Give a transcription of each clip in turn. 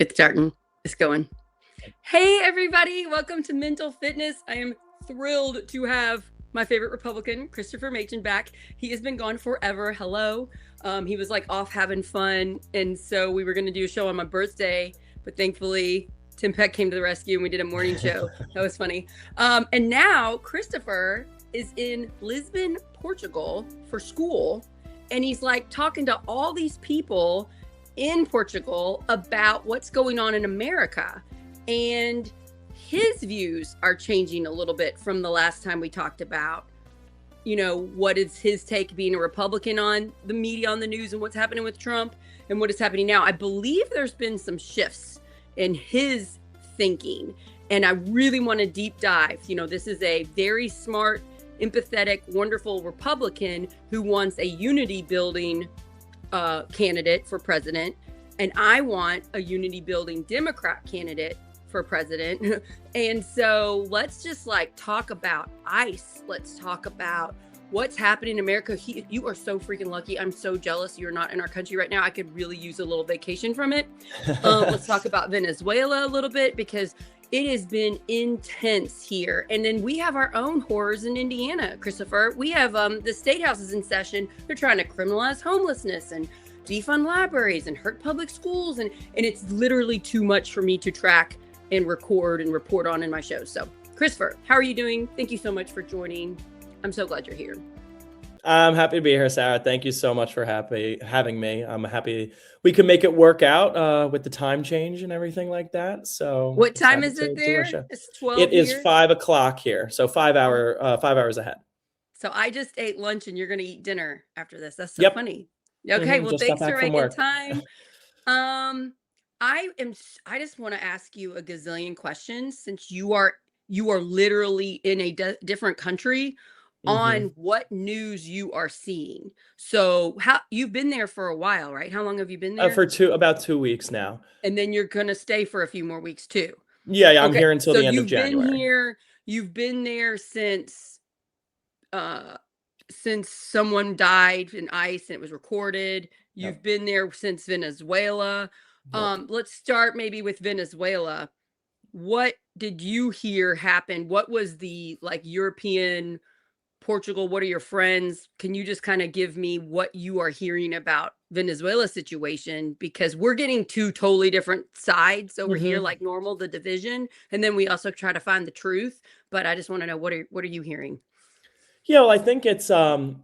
It's starting. It's going. Hey, everybody. Welcome to Mental Fitness. I am thrilled to have my favorite Republican, Christopher Maichin, back. He has been gone forever. Hello. He was like off having fun. And so we were going to do a show on my birthday, but thankfully Tim Peck came to the rescue and we did a morning show. That was funny. And now Christopher is in Lisbon, Portugal for school. And he's like talking to all these people in Portugal about what's going on in America. And his views are changing a little bit from the last time we talked about, what is his take being a Republican on the media, on the news, and what's happening with Trump and what is happening now. I believe there's been some shifts in his thinking, and I really want to deep dive. This is a very smart, empathetic, wonderful Republican who wants a unity building candidate for president, and I want a unity building Democrat candidate for president. And so let's just talk about ICE. Let's talk about what's happening in America. You are so freaking lucky. I'm so jealous you're not in our country right now. I could really use a little vacation from it. Let's talk about Venezuela a little bit, because it has been intense here. And then we have our own horrors in Indiana, Christopher. We have the state houses in session. They're trying to criminalize homelessness and defund libraries and hurt public schools. And it's literally too much for me to track and record and report on in my show. So Christopher, how are you doing? Thank you so much for joining. I'm so glad you're here. I'm happy to be here, Sarah. Thank you so much for having me. I'm happy we can make it work out with the time change and everything like that. So what time is it there? It's 12. It is 5 o'clock here. So 5 hours ahead. So I just ate lunch and you're going to eat dinner after this. That's so funny. Okay. Well, thanks for making time. I just want to ask you a gazillion questions, since you are literally in a different country, on what news you are seeing. So you've been there for a while, right? How long have you been there? For about 2 weeks now. And then you're going to stay for a few more weeks too. Yeah, I'm here until the end of January. You've been there since someone died in ICE and it was recorded. You've been there since Venezuela. Let's start maybe with Venezuela. What did you hear happen? What was the European, Portugal? What are your friends? Can you just kind of give me what you are hearing about Venezuela situation? Because we're getting two totally different sides over here, like normal, the division. And then we also try to find the truth. But I just want to know, what are you hearing? Yeah, well, I think this was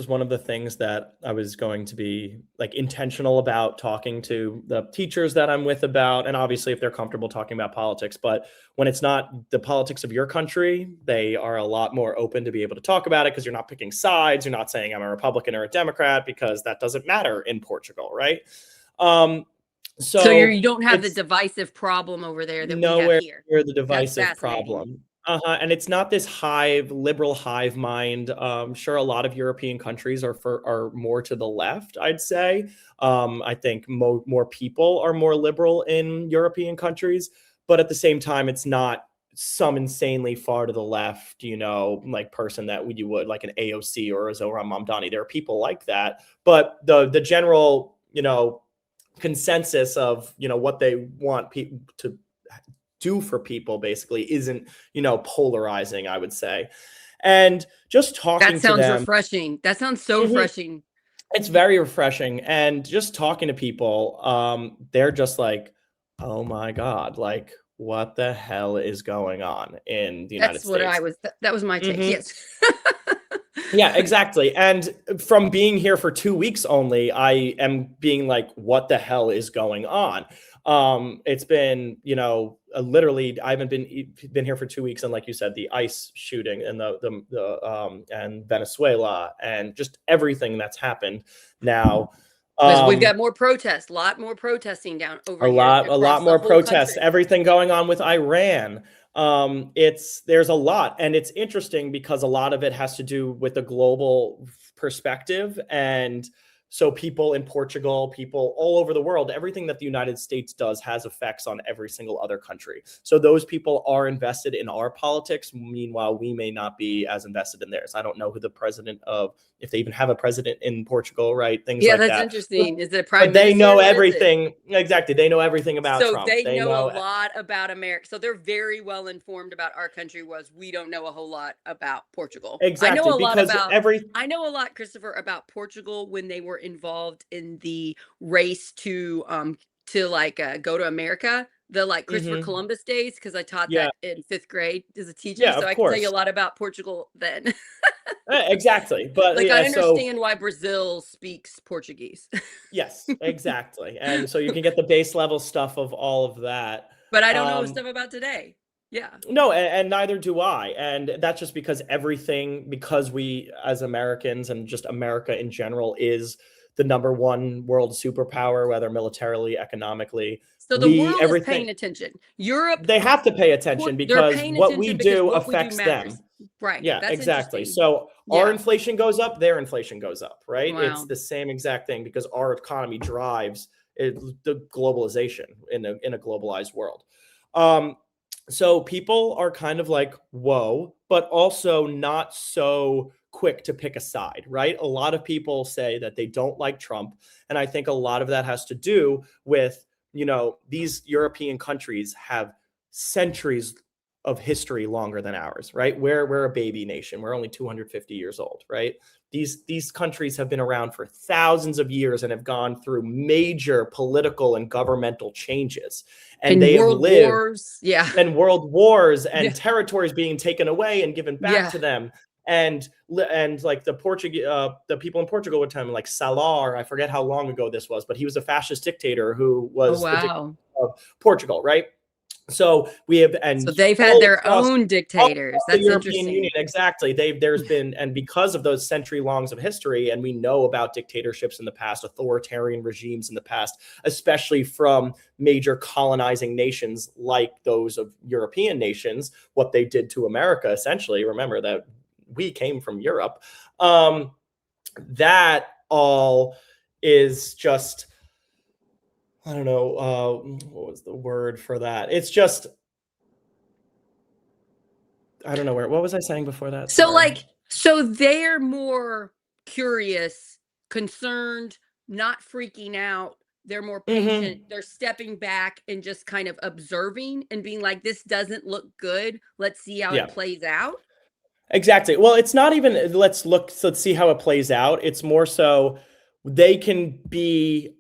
one of the things that I was going to be intentional about talking to the teachers that I'm with about, and obviously if they're comfortable talking about politics, but when it's not the politics of your country, they are a lot more open to be able to talk about it, because you're not picking sides. You're not saying I'm a Republican or a Democrat, because that doesn't matter in Portugal, right? So you don't have the divisive problem over there that we have here. Near the divisive problem. And it's not this liberal hive mind. Sure, a lot of European countries are more to the left, I'd say. I think more people are more liberal in European countries, but at the same time, it's not some insanely far to the left, person that you would like an AOC or a Zohran Mamdani. There are people like that, but the general, consensus of, what they want people to do for people basically isn't, polarizing, I would say. And just talking to them. That sounds refreshing. That sounds so refreshing. It's very refreshing. And just talking to people, they're just like, oh my God, what the hell is going on in the United States? That was my take. Yes. Yeah, exactly. And from being here for 2 weeks only, I am being like, what the hell is going on? It's been, literally, I haven't been here for 2 weeks. And like you said, the ICE shooting and and Venezuela and just everything that's happened now. Because we've got more protests, a lot more protesting down over here. A lot more protests, everything going on with Iran. There's a lot, and it's interesting because a lot of it has to do with the global perspective. And So people in Portugal, people all over the world, everything that the United States does has effects on every single other country. So those people are invested in our politics. Meanwhile, we may not be as invested in theirs. I don't know who the president of, if they even have a president in Portugal, right? Things Yeah, like that's that. interesting. Is it a But prime they minister? know What is it? everything. Exactly. They know everything about So Trump. they They know a know lot about America. So they're very well informed about our country, was we don't know a whole lot about Portugal. exactly because every I know a lot, Christopher, about Portugal when they were involved in the race to like go to America, the like Christopher mhm, Columbus days, because I taught yeah, that in 5th grade as a teacher. yeah, So of I can tell you a course. lot about Portugal then. Exactly. But Like I yeah, so understand why Brazil speaks Portuguese. yes, exactly. And so you can get the base level stuff of all of that. But I don't know Um, stuff about today. Yeah. no, and neither do I. And that's just because everything, because we as Americans and just America in general is the number one world superpower, whether militarily, economically, So the we, world is everything, paying attention. Europe, they have to pay attention they're because paying what we attention because do what we do affects them. matters. Right. Yeah, That's exactly. interesting. So our Yeah. inflation goes up, their inflation goes up, right? It's Wow. the same exact thing because our economy drives the globalization in a globalized world. Um, so people are kind of like, whoa, but also not so quick to pick a side, right? A lot of people say that they don't like Trump. And I think a lot of that has to do with, these European countries have centuries of history longer than ours, right? We're a baby nation. We're only 250 years old, right? These countries have been around for thousands of years and have gone through major political and governmental changes. And In they have world lived wars. Yeah. and world wars Yeah. and territories being taken away and given back Yeah. to them. And like the people in Portugal would tell me, like Salar, I forget how long ago this was, but he was a fascist dictator who Oh, was the dictator wow. of Portugal, right? So we have, So and they've had all their across own all dictators. across the That's European Union, interesting. exactly. There's been, and because of those century longs of history, and we know about dictatorships in the past, authoritarian regimes in the past, especially from major colonizing nations like those of European nations, what they did to America, essentially. Remember that we came from Europe. That all is just, I don't know, what was the word for that? It's just, I don't know what was I saying before that? Sorry. So they're more curious, concerned, not freaking out. They're more patient. Hmm. They're stepping back and just kind of observing and being like, this doesn't look good. Let's see how it Yeah, plays out. exactly. Well, it's not even let's see how it plays out. It's more so they can be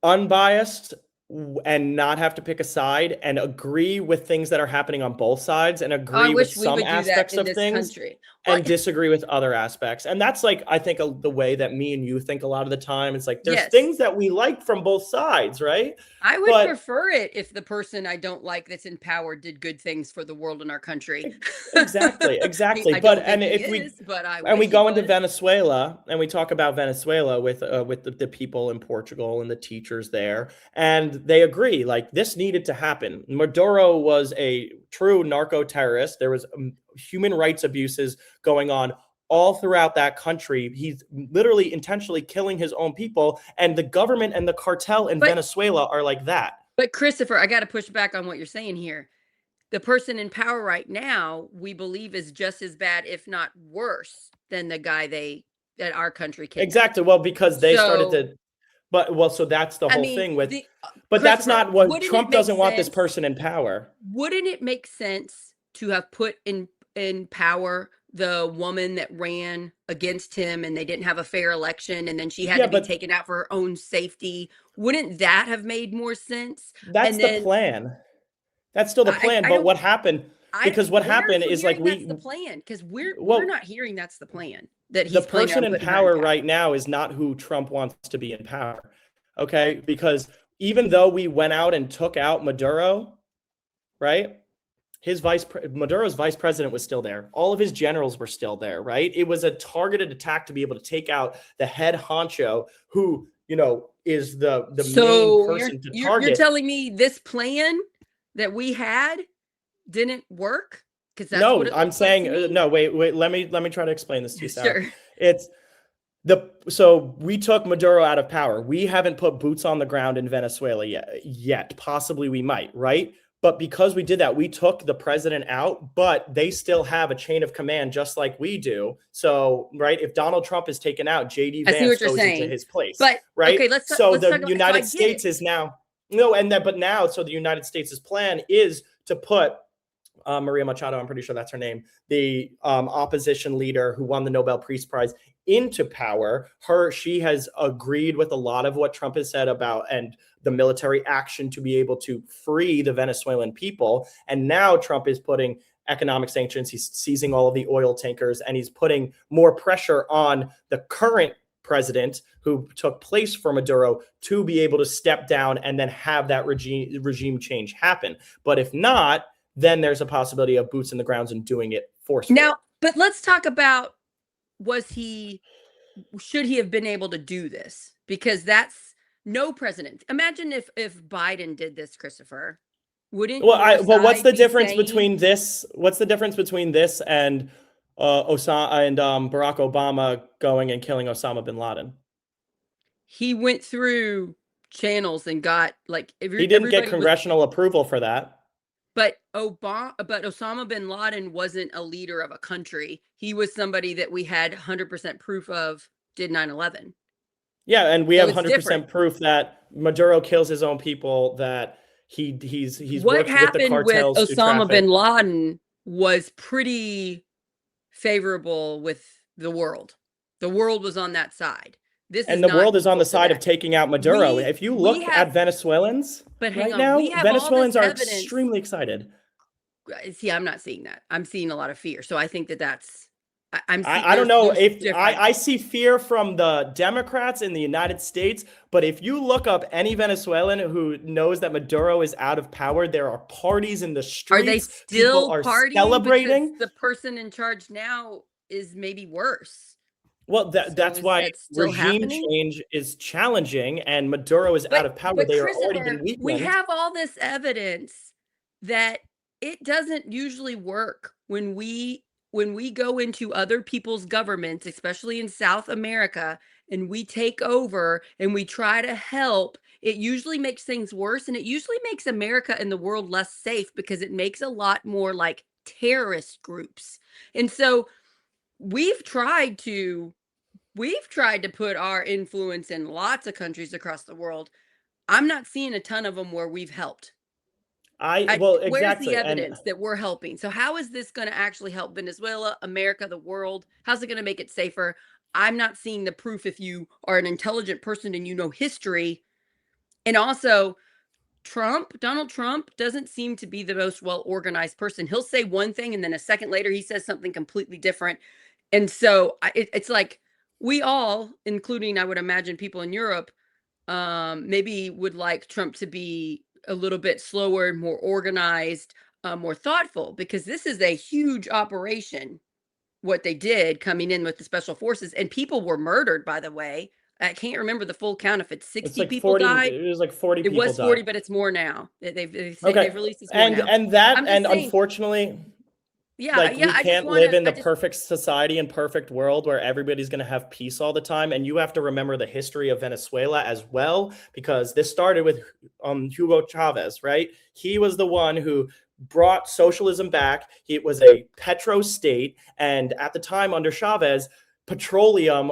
unbiased and not have to pick a side and agree with things that are happening on both sides and I agree with wish we some would do that aspects in of this things country. Well, and disagree with other aspects. And that's like, I think the way that me and you think a lot of the time. It's like there's yes. things that we like from both sides, right? I would But prefer it if the person I don't like that's in power did good things for the world and our country. exactly, exactly. I But don't think and he if we is, but I and we wish he go into was. Venezuela and we talk about Venezuela with the people in Portugal and the teachers there, and they agree like this needed to happen. Maduro was a true narco terrorist. There was human rights abuses going on all throughout that country. He's literally intentionally killing his own people, and the government and the cartel in But Venezuela are like that. but Christopher, I got to push back on what you're saying here. The person in power right now, we believe is just as bad, if not worse, than the guy that our country kidnapped. Exactly. Well, because they started So, to, but well, so that's the I whole mean, thing with, the but that's Christopher, not what Trump doesn't want this person in power. wouldn't it make sense to have put in power the woman that ran against him and they didn't have a fair election and then she had Yeah, to be but taken out for her own safety? Wouldn't that have made more sense? that's And the then plan. That's still the plan. I But don't what happened? I Because what where are happened you is like hearing that's the plan? Because we're well, not hearing that's the plan, that the he's planning person on in putting her in power power. right now is not who Trump wants to be in power. Okay. Because even though we went out and took out Maduro, right? Maduro's vice president was still there. All of his generals were still there, right? It was a targeted attack to be able to take out the head honcho who, is the main So person to you're target. telling me this plan that we had didn't work? Because that's what No, it I'm looks like to saying me. no. Wait. Let me try to explain this to you, Sarah. Sure. It's So we took Maduro out of power. We haven't put boots on the ground in Venezuela yet. Possibly we might, right? But because we did that, we took the president out, but they still have a chain of command just like we do. So, right, if Donald Trump is taken out, JD I see Vance what you're goes into saying. his place, But right? okay, So let's the talk about, so I United get it. States is now no, and that but now so the United States' plan is to put Maria Machado, I'm pretty sure that's her name, the opposition leader who won the Nobel Peace Prize, into power. She has agreed with a lot of what Trump has said about and the military action to be able to free the Venezuelan people. And now Trump is putting economic sanctions. He's seizing all of the oil tankers, and he's putting more pressure on the current president who took place for Maduro to be able to step down and then have that regime change happen. But if not, then there's a possibility of boots in the grounds and doing it forcefully. Now, but let's talk about, should he have been able to do this? Because that's no president. Imagine if Biden did this, Christopher. Wouldn't your what's side the be difference saying, between this? What's the difference between this and Osama and Barack Obama going and killing Osama bin Laden? he went through channels and got like He didn't get everybody was, congressional approval for that. but Osama bin Laden wasn't a leader of a country. He was somebody that we had 100% proof of did 9/11. Yeah, and we So have it's 100% different. proof that Maduro kills his own people, that he's What worked with the happened with cartels to Osama traffic. bin Laden was pretty favorable with the world. The world was on that side. This is And the not world is on equal the to side of that. taking out Maduro. If you We look have, at Venezuelans but hang right on, we now, have all this Venezuelans are evidence. extremely excited. See, I'm not seeing that. I'm seeing a lot of fear. So I think that's, I'm seeing, I don't know there's if different. I see fear from the Democrats in the United States, but if you look up any Venezuelan who knows that Maduro is out of power, there are parties in the Are they streets. People still are partying because celebrating. the person in charge now is maybe worse? Well, So that's is why that still regime happening? change is challenging, and Maduro is out But of power. but They are already been Christopher, we weakened. have all this evidence that it doesn't usually work when we go into other people's governments, especially in South America, and we take over and we try to help. It usually makes things worse, and it usually makes America and the world less safe because it makes a lot more like terrorist groups. And so we've tried to we've tried to put our influence in lots of countries across the world. I'm not seeing a ton of them where we've helped. Well, Where's the exactly. And evidence that we're helping? So how is this going to actually help Venezuela, America, the world? How's it going to make it safer? I'm not seeing the proof if you are an intelligent person and you know history. And also, Donald Trump doesn't seem to be the most well organized person. He'll say one thing and then a second later he says something completely different. And so it's like we all, including I would imagine people in Europe, maybe would like Trump to be a little bit slower, more organized, more thoughtful, because this is a huge operation. What they did coming in with the special forces, and people were murdered, by the way. I can't remember the full count if it's it's 60 like people 40. died. It was like 40 It people was died. 40, but it's more now. They've Okay, released this more now. I'm just and saying, unfortunately, yeah, like yeah. we can't live in the perfect society and perfect world where everybody's going to have peace all the time. And you have to remember the history of Venezuela as well, because this started with Hugo Chavez, right? He was the one who brought socialism back. It was a petro state, and at the time under Chavez, petroleum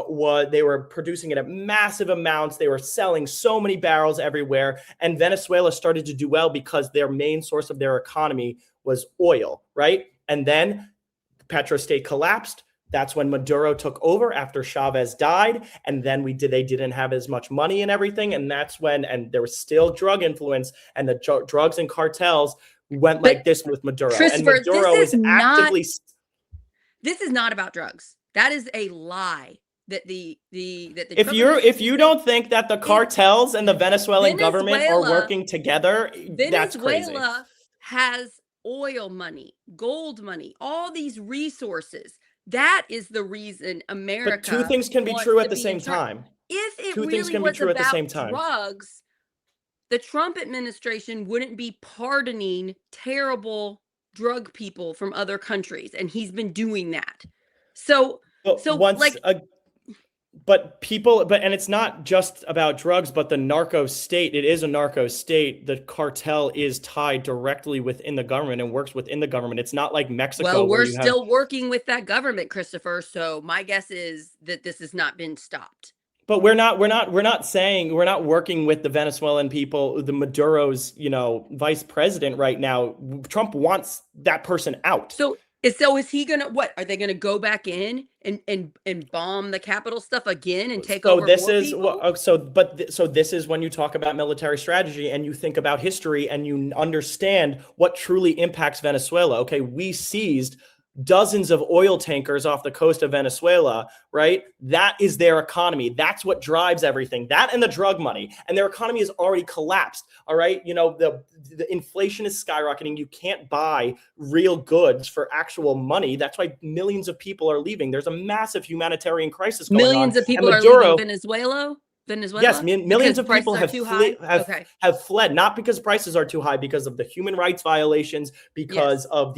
they were producing it at massive amounts. They were selling so many barrels everywhere, and Venezuela started to do well because their main source of their economy was oil, right? And then Petrostate collapsed. That's when Maduro took over after Chavez died. And then they didn't have as much money and everything. And that's when, and there was still drug influence, and the drugs and cartels went but like this with Maduro. And Christopher, Maduro is actively. this is not about drugs. That is a lie. That the If you don't think that the cartels and the Venezuelan government are working together, that's crazy. Venezuela has oil money, gold money, all these resources. That is the reason America. But two things can be true at the same time. If it Two things really can be was true at the same about time. drugs, the Trump administration wouldn't be pardoning terrible drug people from other countries, and he's been doing that. So But like And it's not just about drugs, but the narco state. It is a narco state. The cartel is tied directly within the government and works within the government. It's not like Mexico Well, where we're you have. still working with that government, Christopher. So my guess is that this has not been stopped. But we're not saying we're not working with the Venezuelan people, the Maduro's, vice president right now. Trump wants that person out. So is he gonna what? Are they gonna go back in and bomb the Capitol stuff again and take So over this more is people? so this is when you talk about military strategy and you think about history and you understand what truly impacts Venezuela. Okay, we seized dozens of oil tankers off the coast of Venezuela, right? That is their economy. That's what drives everything. That and the drug money. And their economy has already collapsed. All right. The inflation is skyrocketing. You can't buy real goods for actual money. That's why millions of people are leaving. There's a massive humanitarian crisis going on. Millions of And people are leaving Maduro, Venezuela. yes, Venezuela millions because of people prices are have too high. Okay. have fled, not because prices are too high, because of the human rights violations, because Yes. of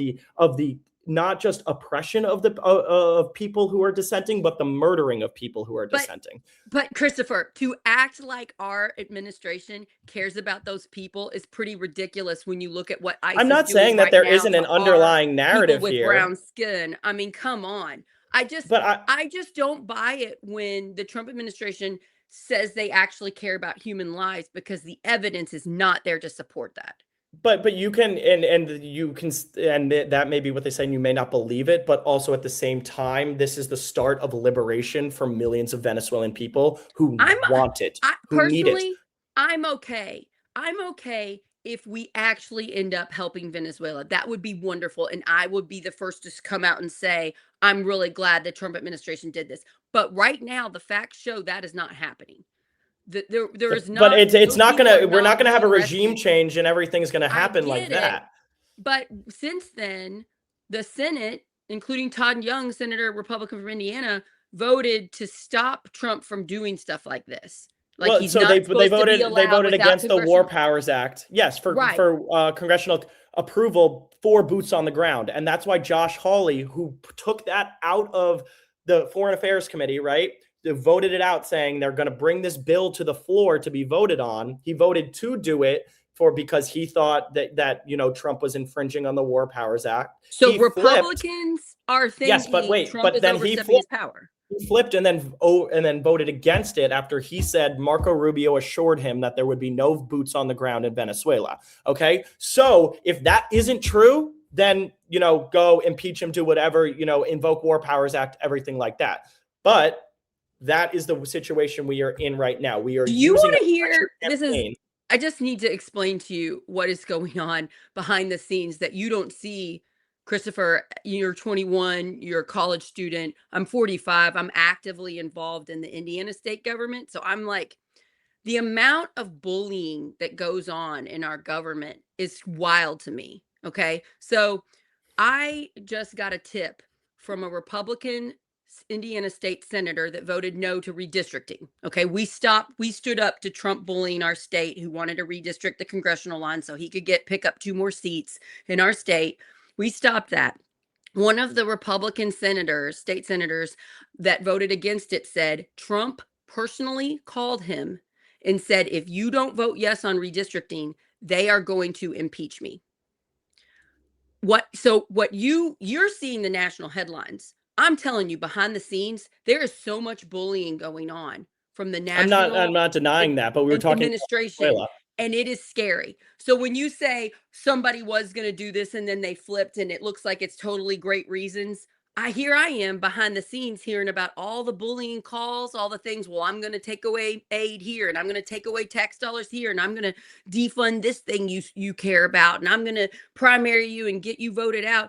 the not just oppression of people who are dissenting, but the murdering of people who are But dissenting. but Christopher, to act like our administration cares about those people is pretty ridiculous when you look at what ICE I'm is not doing saying that right there now isn't to an our underlying people narrative with brown here, skin. I mean, come on. I just but I I just don't buy it when the Trump administration says they actually care about human lives because the evidence is not there to support that. but you can and you can and that may be what they say, and you may not believe it, but also at the same time, this is the start of liberation for millions of Venezuelan people who I'm want it, I who need it. personally, I'm okay. I'm okay if we actually end up helping Venezuela. That would be wonderful, and I would be the first to come out and say, "I'm really glad the Trump administration did this." But right now, the facts show that is not happening. There is But not it's those not people are gonna we're not not gonna have a being regime rescued. change and everything's gonna I happen like get it, that. but since then, the Senate, including Todd Young, Senator Republican from Indiana, voted to stop Trump from doing stuff like this. Like Well, he's so they not they supposed to be voted they allowed voted without against the War congressional. Powers Act. Yes, Right. for congressional approval for boots on the ground, and that's why Josh Hawley, who took that out of the Foreign Affairs Committee, right, they voted it out, saying they're going to bring this bill to the floor to be voted on. He voted to do it because he thought that Trump was infringing on the War Powers Act. So He flipped. Republicans are Yes, but thinking wait, Trump but is then he overstepping his flipped. power. He flipped and then voted against it after he said Marco Rubio assured him that there would be no boots on the ground in Venezuela. Okay, so if that isn't true, then go impeach him, do whatever, invoke War Powers Act, everything like that. But that is the situation we are in right now. We are Do you using want a to pressure hear? campaign. I just need to explain to you what is going on behind the scenes that you don't see. Christopher, you're 21, you're a college student. I'm 45. I'm actively involved in the Indiana state government. So I'm like, the amount of bullying that goes on in our government is wild to me. Okay. So I just got a tip from a Republican Indiana state senator that voted no to redistricting. Okay, we stood up to Trump bullying our state, who wanted to redistrict the congressional line so he could pick up 2 more seats in our state. We stopped that. One of the Republican senators, state senators that voted against it said Trump personally called him and said, if you don't vote yes on redistricting, they are going to impeach me. What you're seeing the national headlines. I'm telling you, behind the scenes, there is so much bullying going on from the I'm national not denying that, but we were talking about administration, Venezuela. and it is scary. So when you say somebody was going to do this and then they flipped and it looks like it's totally great reasons, I am behind the scenes hearing about all the bullying calls, all the things. Well, I'm going to take away aid here, and I'm going to take away tax dollars here, and I'm going to defund this thing you care about, and I'm going to primary you and get you voted out.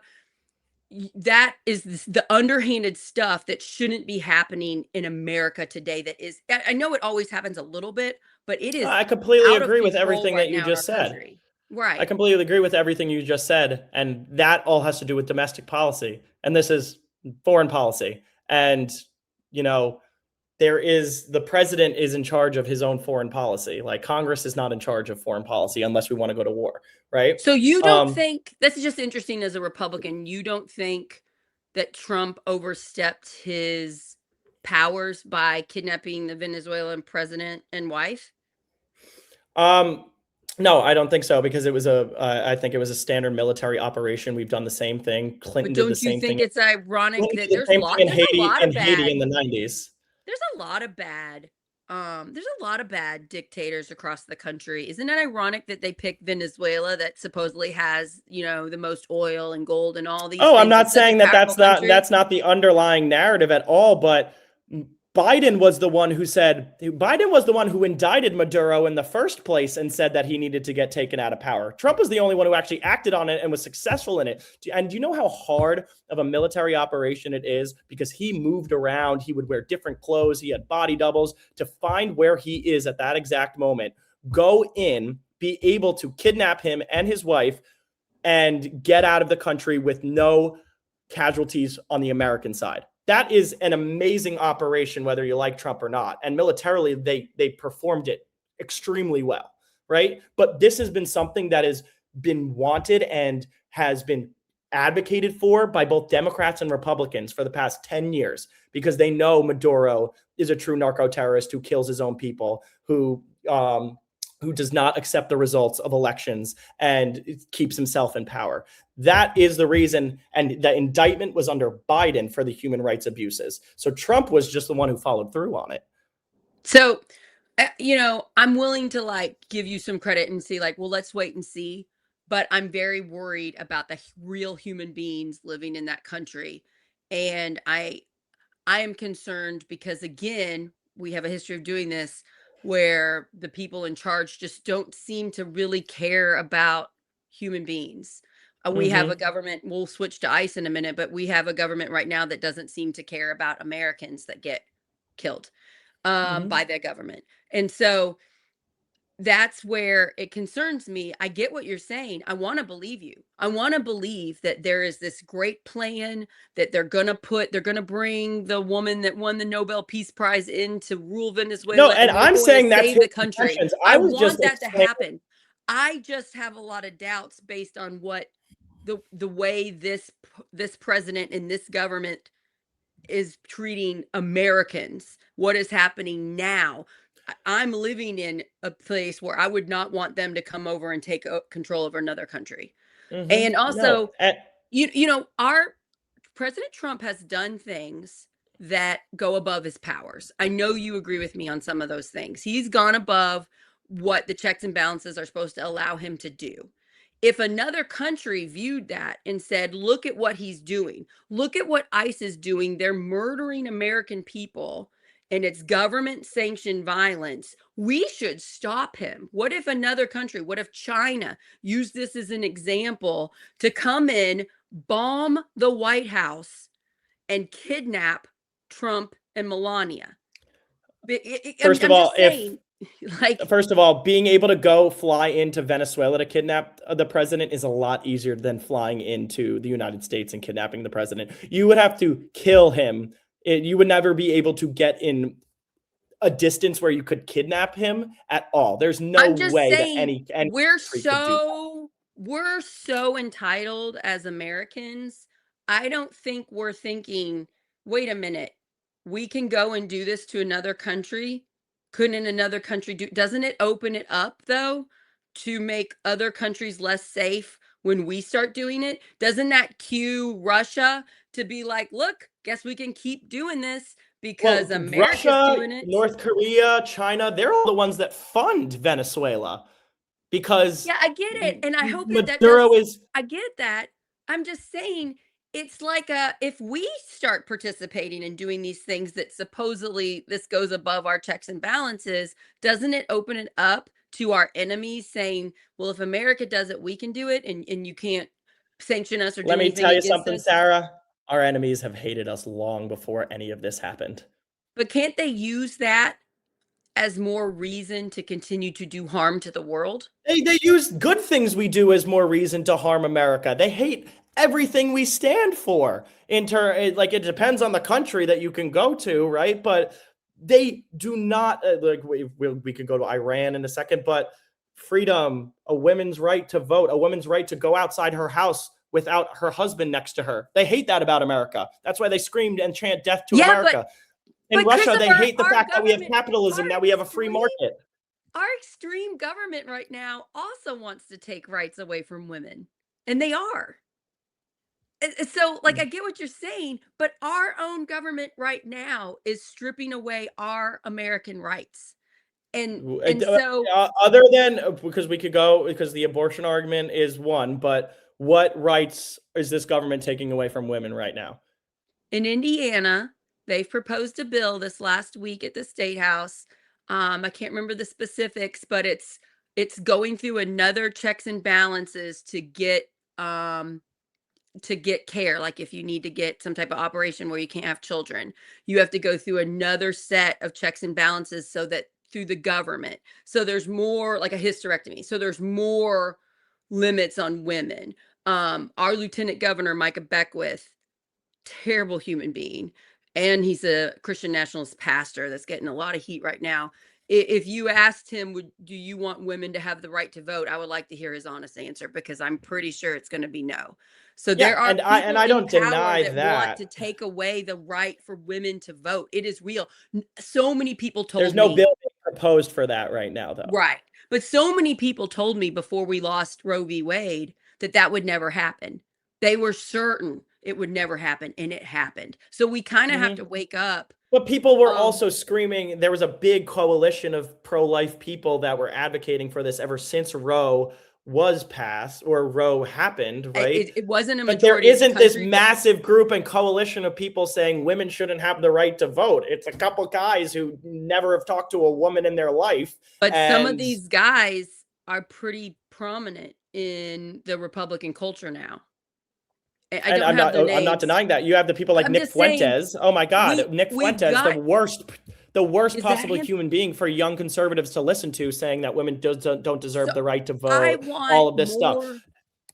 That is the underhanded stuff that shouldn't be happening in America today. That is, I know it always happens a little bit, but it is I completely out of agree with control everything that right you now in our just said. country. I Right. completely agree with everything you just said. And that all has to do with domestic policy. And this is foreign policy. And, you know, the president is in charge of his own foreign policy. Like Congress is not in charge of foreign policy unless we want to go to war. Right. So you don't Um, think that's just interesting as a Republican? You don't think that Trump overstepped his powers by kidnapping the Venezuelan president and wife? Um, no, I don't think so because it was I think it was a standard military operation. We've done the same thing. But Clinton did the don't you same think thing. it's ironic Clinton that did the same thing there's a lot In of Haiti in bad the 90s. there's a lot of bad there's a lot of bad dictators across the country. Isn't it ironic that they picked Venezuela that supposedly has, the most oil and gold and all these Oh, I'm things and not such a saying that powerful country? that's not the underlying narrative at all, but Biden was the one who said Biden was the one who indicted Maduro in the first place and said that he needed to get taken out of power. Trump was the only one who actually acted on it and was successful in it. And do you know how hard of a military operation it is? Because he moved around, he would wear different clothes, he had body doubles to find where he is at that exact moment, go in, be able to kidnap him and his wife and get out of the country with no casualties on the American side. That is an amazing operation, whether you like Trump or not. And militarily, they performed it extremely well, right? But this has been something that has been wanted and has been advocated for by both Democrats and Republicans for the past 10 years because they know Maduro is a true narco terrorist who kills his own people, who does not accept the results of elections and keeps himself in power. That is the reason. And the indictment was under Biden for the human rights abuses. So Trump was just the one who followed through on it. So, I'm willing to give you some credit and see well, let's wait and see, but I'm very worried about the real human beings living in that country. And I am concerned because again, we have a history of doing this where the people in charge just don't seem to really care about human beings. We have a Mm-hmm. government, we'll switch to ICE in a minute, but we have a government right now that doesn't seem to care about Americans that get killed Mm-hmm. by the government. And so that's where it concerns me. I get what you're saying. I want to believe you. I want to believe that there is this great plan that they're going to bring the woman that won the Nobel Peace Prize in to rule No, Venezuela and and they're I'm going to saying that's save his the country. intentions. I I was just want that to explaining. happen. I just have a lot of doubts based on what the way this president and this government is treating Americans, what is happening now. I'm living in a place where I would not want them to come over and take control over another country. And No, also, our President Trump has done things that go above his powers. I know you agree with me on some of those things. He's gone above what the checks and balances are supposed to allow him to do. If another country viewed that and said, look at what he's doing, look at what ICE is doing, they're murdering American people and it's government sanctioned violence, we should stop him. What if another country, what if China used this as an example to come in, bomb the White House, and kidnap Trump and Melania? first of I'm all, just if saying, like, first of all, being able to go fly into Venezuela to kidnap the president is a lot easier than flying into the United States and kidnapping the president. You would have to kill him. You would never be able to get in a distance where you could kidnap him at all. There's no I'm just way that saying any country could do that. we're so entitled as Americans. I don't think we're thinking, wait a minute, we can go and do this to another country. Couldn't another country do? Doesn't it open it up though to make other countries less safe when we start doing it? Doesn't that cue Russia to be like, look, guess we can keep doing this because Well, America's Russia, doing it? North Korea, China, they're all the ones that fund Venezuela because Yeah, I get it, and I hope that Maduro is. I get that. I'm just saying it's like if we start participating and doing these things that supposedly this goes above our checks and balances, doesn't it open it up to our enemies saying, well, if America does it, we can do it, and you can't sanction us or Let do me anything tell you against something, us? Sarah. Our enemies have hated us long before any of this happened. But can't they use that as more reason to continue to do harm to the world? They use good things we do as more reason to harm America. They hate everything we stand for. Like it depends on the country that you can go to, right? But they do not like we can go to Iran in a second, but freedom, a woman's right to vote, a woman's right to go outside her house without her husband next to her. They hate that about America. That's why they screamed and chant death to Yeah, but America. In But Russia, they Christopher, hate the fact that we have capitalism, that we have a free extreme, market. our extreme government right now also wants to take rights away from women, and they are. So, like, I get what you're saying, but our own government right now is stripping away our American rights. And so Other than because we could go because the abortion argument is one, but what rights is this government taking away from women right now? in Indiana, they've proposed a bill this last week at the state house. I can't remember the specifics, but it's going through another checks and balances to get care. Like if you need to get some type of operation where you can't have children, you have to go through another set of checks and balances so that through the government. So there's more like a hysterectomy. So there's more limits on women. Our Lieutenant Governor, Micah Beckwith, terrible human being, and he's a Christian nationalist pastor that's getting a lot of heat right now. If you asked him, do you want women to have the right to vote? I would like to hear his honest answer because I'm pretty sure it's going to be no. So Yeah, there are and people I in don't power deny that want that. to take away the right for women to vote. It is real. So many people There's told no me, bill being proposed for that right now, though. right. But so many people told me before we lost Roe v. Wade that that would never happen. They were certain it would never happen, and it happened. So we kind of have Mhm. to wake up. But people were Um, also screaming. There was a big coalition of pro-life people that were advocating for this ever since Roe was passed or Roe happened, right? it wasn't a But there majority of the isn't this country, massive group and coalition of people saying women shouldn't have the right to vote. It's a couple guys who never have talked to a woman in their life. but some of And these guys are pretty prominent in the Republican culture now. I and don't have their I'm not names. denying that. You have the people like I'm Nick just saying Fuentes. Oh my God, Nick we've Fuentes, got, the worst is that possible him? human being for young conservatives to listen to, saying that women don't deserve So the right to I vote, all want of this stuff. more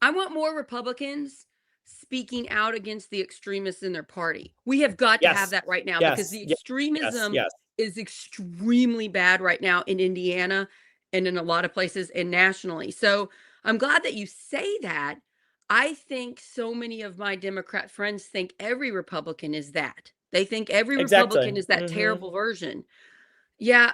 I want more Republicans speaking out against the extremists in their party. We have got to have Yes, that right now because yes, the yes, yes, extremism yes. is extremely bad right now in Indiana and in a lot of places and nationally. So I'm glad that you say that. I think so many of my Democrat friends think every Republican is that. They think every Exactly. Republican is that Hmm. terrible version. Yeah.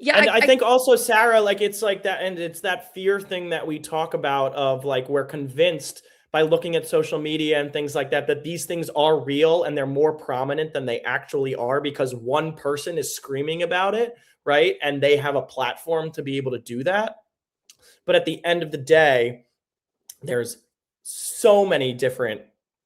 Yeah, And I think also, Sarah, like it's like that, and it's that fear thing that we talk about of like we're convinced by looking at social media and things like that that these things are real and they're more prominent than they actually are because one person is screaming about it, right? And they have a platform to be able to do that. But at the end of the day, there's so many different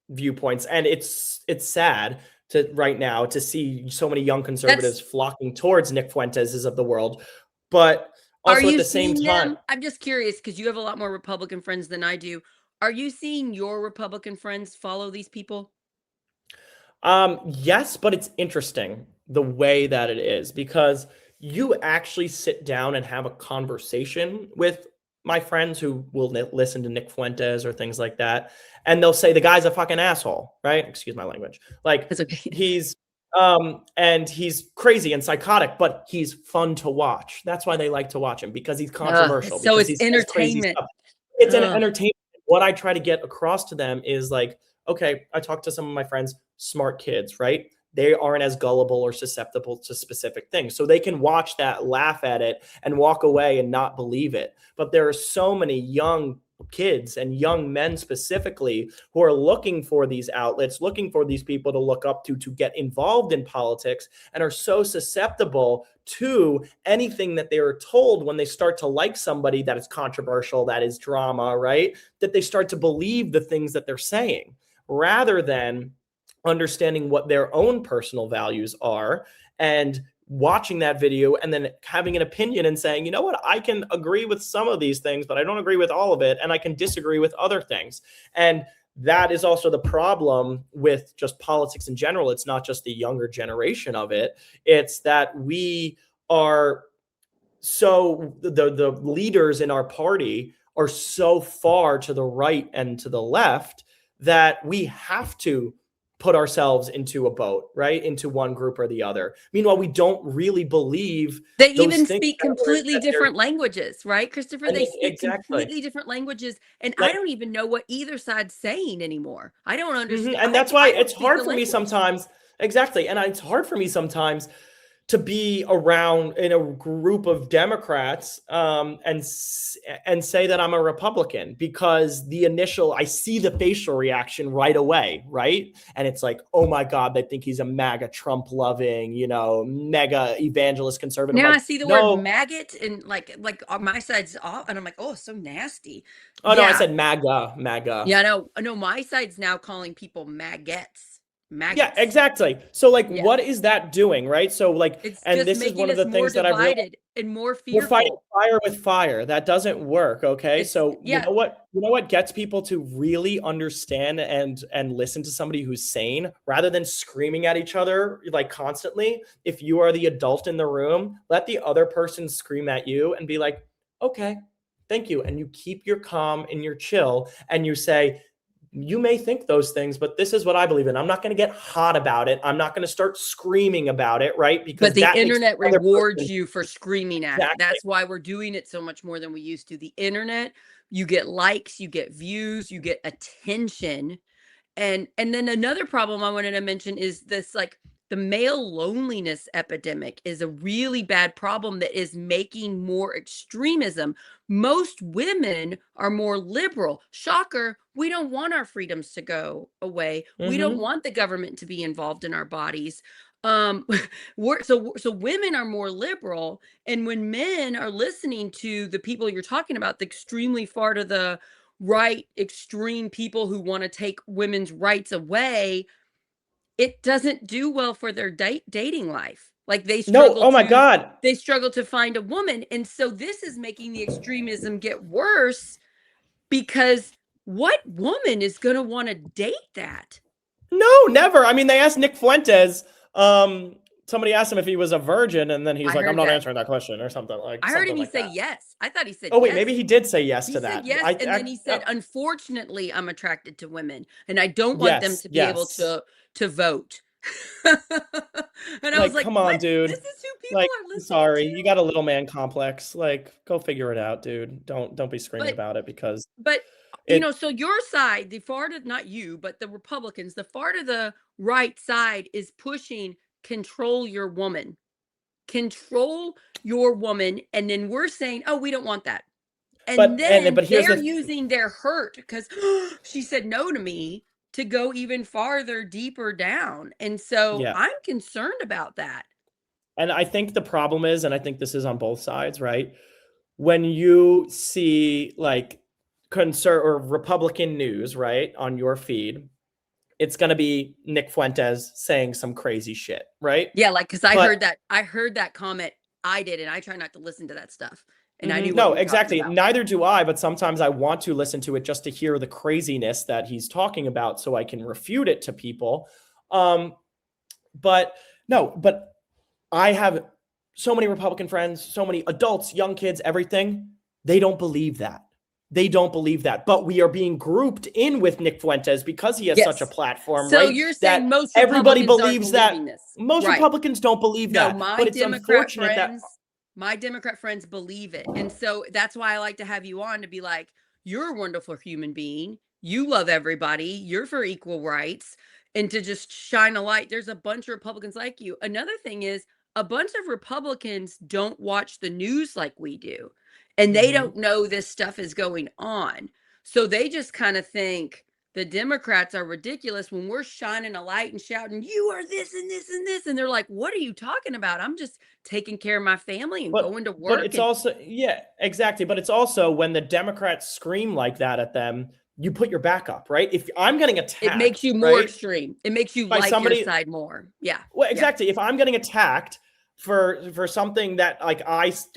viewpoints, and it's sad to right now to see so many young that's conservatives flocking towards Nick Fuentes of the world, but Are also at you the same seeing time, them? I'm just curious because you have a lot more Republican friends than I do. Are you seeing your Republican friends follow these people? yes, but it's interesting the way that it is because you actually sit down and have a conversation with my friends who will listen to Nick Fuentes or things like that, and they'll say the guy's a fucking asshole, right? Excuse my language. Like That's okay. he's and he's crazy and psychotic, but he's fun to watch. That's why they like to watch him because he's controversial, So because it's he says crazy entertainment. stuff. It's an Ugh. entertainment. What I try to get across to them is like, okay, I talk to some of my friends, smart kids, right? They aren't as gullible or susceptible to specific things. So they can watch that, laugh at it, and walk away and not believe it. But there are so many young kids and young men specifically who are looking for these outlets, looking for these people to look up to get involved in politics, and are so susceptible to anything that they are told when they start to like somebody that is controversial, that is drama, right? That they start to believe the things that they're saying rather than understanding what their own personal values are and watching that video and then having an opinion and saying, you know what, I can agree with some of these things, but I don't agree with all of it. And I can disagree with other things. And that is also the problem with just politics in general. It's not just the younger generation of it. It's that we are so the leaders in our party are so far to the right and to the left that we have to put ourselves into a boat, right? Into one group or the other. Meanwhile, we don't really believe They those even things speak that completely they're different languages, right, Christopher? and They speak exactly. completely different languages, and I Like don't even know what either side's saying anymore. I don't understand. and that's why I don't it's speak hard the for me language. sometimes Exactly. And it's hard for me sometimes to be around in a group of Democrats and say that I'm a Republican, because the initial, I see the facial reaction right away, right? And it's like, oh my God, they think he's a MAGA Trump loving, mega evangelist conservative. I'm Now I like, see the word no. maggot and like on my side's off, and I'm like, oh, so nasty. Oh no, I Yeah, said MAGA, MAGA. yeah. No, my side's now calling people maggots, Yeah, maggots. exactly. So like, Yeah, what is that doing, right? So like, it's and just this is one making of us the more things that I've realized. divided and more We're fighting fearful. fire with fire. That doesn't work. Okay. It's So you yeah, know what? You know what gets people to really understand and listen to somebody who's sane, rather than screaming at each other like constantly. If you are the adult in the room, let the other person scream at you and be like, okay, thank you. And you keep your calm and your chill, and you say, you may think those things, but this is what I believe in. I'm not going to get hot about it. I'm not going to start screaming about it, right? but Because the that makes internet the other rewards person. you for screaming at it. Exactly. That's why we're doing it so much more than we used to. The internet, you get likes, you get views, you get attention. And then another problem I wanted to mention is this, like, the male loneliness epidemic is a really bad problem that is making more extremism. Most women are more liberal. Shocker, we don't want our freedoms to go away. We don't Hmm. want the government to be involved in our bodies. Um so women are more liberal, and when men are listening to the people you're talking about, the extremely far to the right extreme people who want to take women's rights away, it doesn't do well for their dating life. Like No, oh my God. they struggle to find a woman. And so this is making the extremism get worse, because what woman is going to want to date that? No, never. I mean, they asked Nick Fuentes. Somebody asked him if he was a virgin, and then he's I like, "I'm heard not that. answering that question," or something I heard him like say that. yes. I thought he said Oh wait, maybe yes. he did say yes He to said that. yes, and then he said, "Unfortunately, I'm attracted to women, and I don't want them Yes, to be able yes. to vote." And I was Like, like, come "What? on, dude. This is who people Like, are listening sorry, you to?" got a little man complex. Like, go figure it out, dude. Don't be screaming But about it, because but it. so your side, the far to, not you, but the Republicans, the far to the right side is pushing control your woman. Control your woman, and then we're saying, "Oh, we don't want that." And then But here's they're the. using their hurt because she said no to me to go even farther deeper down. And so Yeah. I'm concerned about that. And I think the problem is, and I think this is on both sides, right? When you see like or Republican news, right, on your feed, it's going to be Nick Fuentes saying some crazy shit, right? Yeah, like, because But I heard that comment. I did, and I try not to listen to that stuff. And I knew what no, you were talking exactly. about. Neither do I, but sometimes I want to listen to it just to hear the craziness that he's talking about so I can refute it to people. Um, but no, but I have so many Republican friends, so many adults, young kids, everything. They don't believe that. They don't believe that. But we are being grouped in with Nick Fuentes because he has such a Yes. platform, So right? you're saying That most everybody Republicans aren't believes that. believing this. Most Right. Republicans don't believe No, that. But it's unfortunate that. My Democrat friends believe it. And so that's why I like to have you on, to be like, you're a wonderful human being. You love everybody. You're for equal rights, and to just shine a light. There's a bunch of Republicans like you. Another thing is, a bunch of Republicans don't watch the news like we do, and they Mhm. don't know this stuff is going on. So they just kind of think the Democrats are ridiculous when we're shining a light and shouting, "You are this and this and this." And they're like, "What are you talking about? I'm just taking care of my family and going to But work." it's And also, yeah, exactly. But it's also when the Democrats scream like that at them, you put your back up, right? If I'm getting it makes attacked, you more right, extreme. It makes you by like your somebody. side more. Yeah. Well, Yeah. exactly. If I'm getting attacked for something that like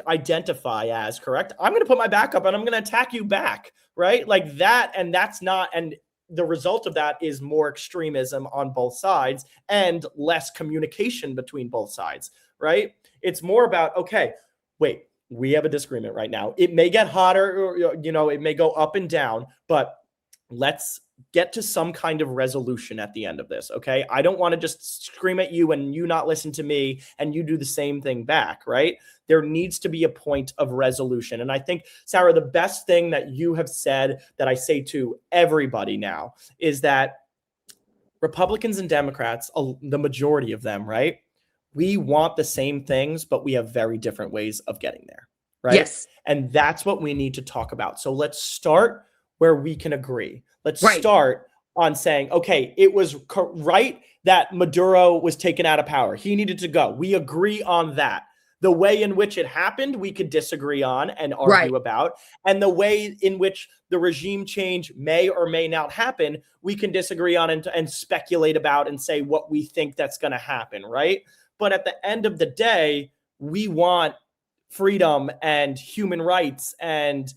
identify as correct, I'm going to put my back up and I'm going to attack you back, right? Like that, and that's not. And the result of that is more extremism on both sides and less communication between both sides, right? It's more about, okay, wait, we have a disagreement right now. It may get hotter, or it may go up and down, but let's get to some kind of resolution at the end of this. Okay. I don't want to just scream at you and you not listen to me and you do the same thing back. Right. There needs to be a point of resolution. And I think, Sarah, the best thing that you have said that I say to everybody now is that Republicans and Democrats, the majority of them, right? We want the same things, but we have very different ways of getting there, right? Yes. And that's what we need to talk about. So let's start where we can agree. Let's Right. start on saying, okay, it was right that Maduro was taken out of power. He needed to go. We agree on that. The way in which it happened, we could disagree on and argue about. And the way in which the regime change may or may not happen, we can disagree on and speculate about and say what we think that's going to happen, right? But at the end of the day, we want freedom and human rights and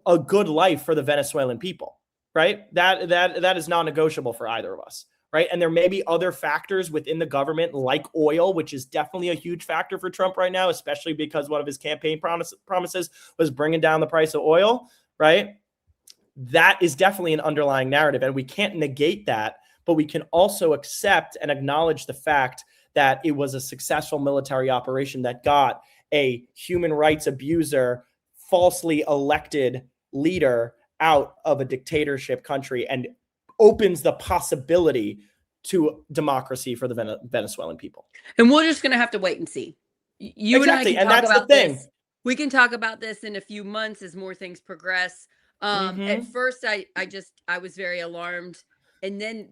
a good life for the Venezuelan people, right? That is non-negotiable for either of us, right? And there may be other factors within the government like oil, which is definitely a huge factor for Trump right now, especially because one of his campaign promises was bringing down the price of oil, right? That is definitely an underlying narrative, and we can't negate that, but we can also accept and acknowledge the fact that it was a successful military operation that got a human rights abuser, falsely elected leader out of a dictatorship country and opens the possibility to democracy for the Venezuelan people. And we're just going to have to wait and see. You exactly. and I can talk about the thing. this. We can talk about this in a few months as more things progress. At first, I was very alarmed. And then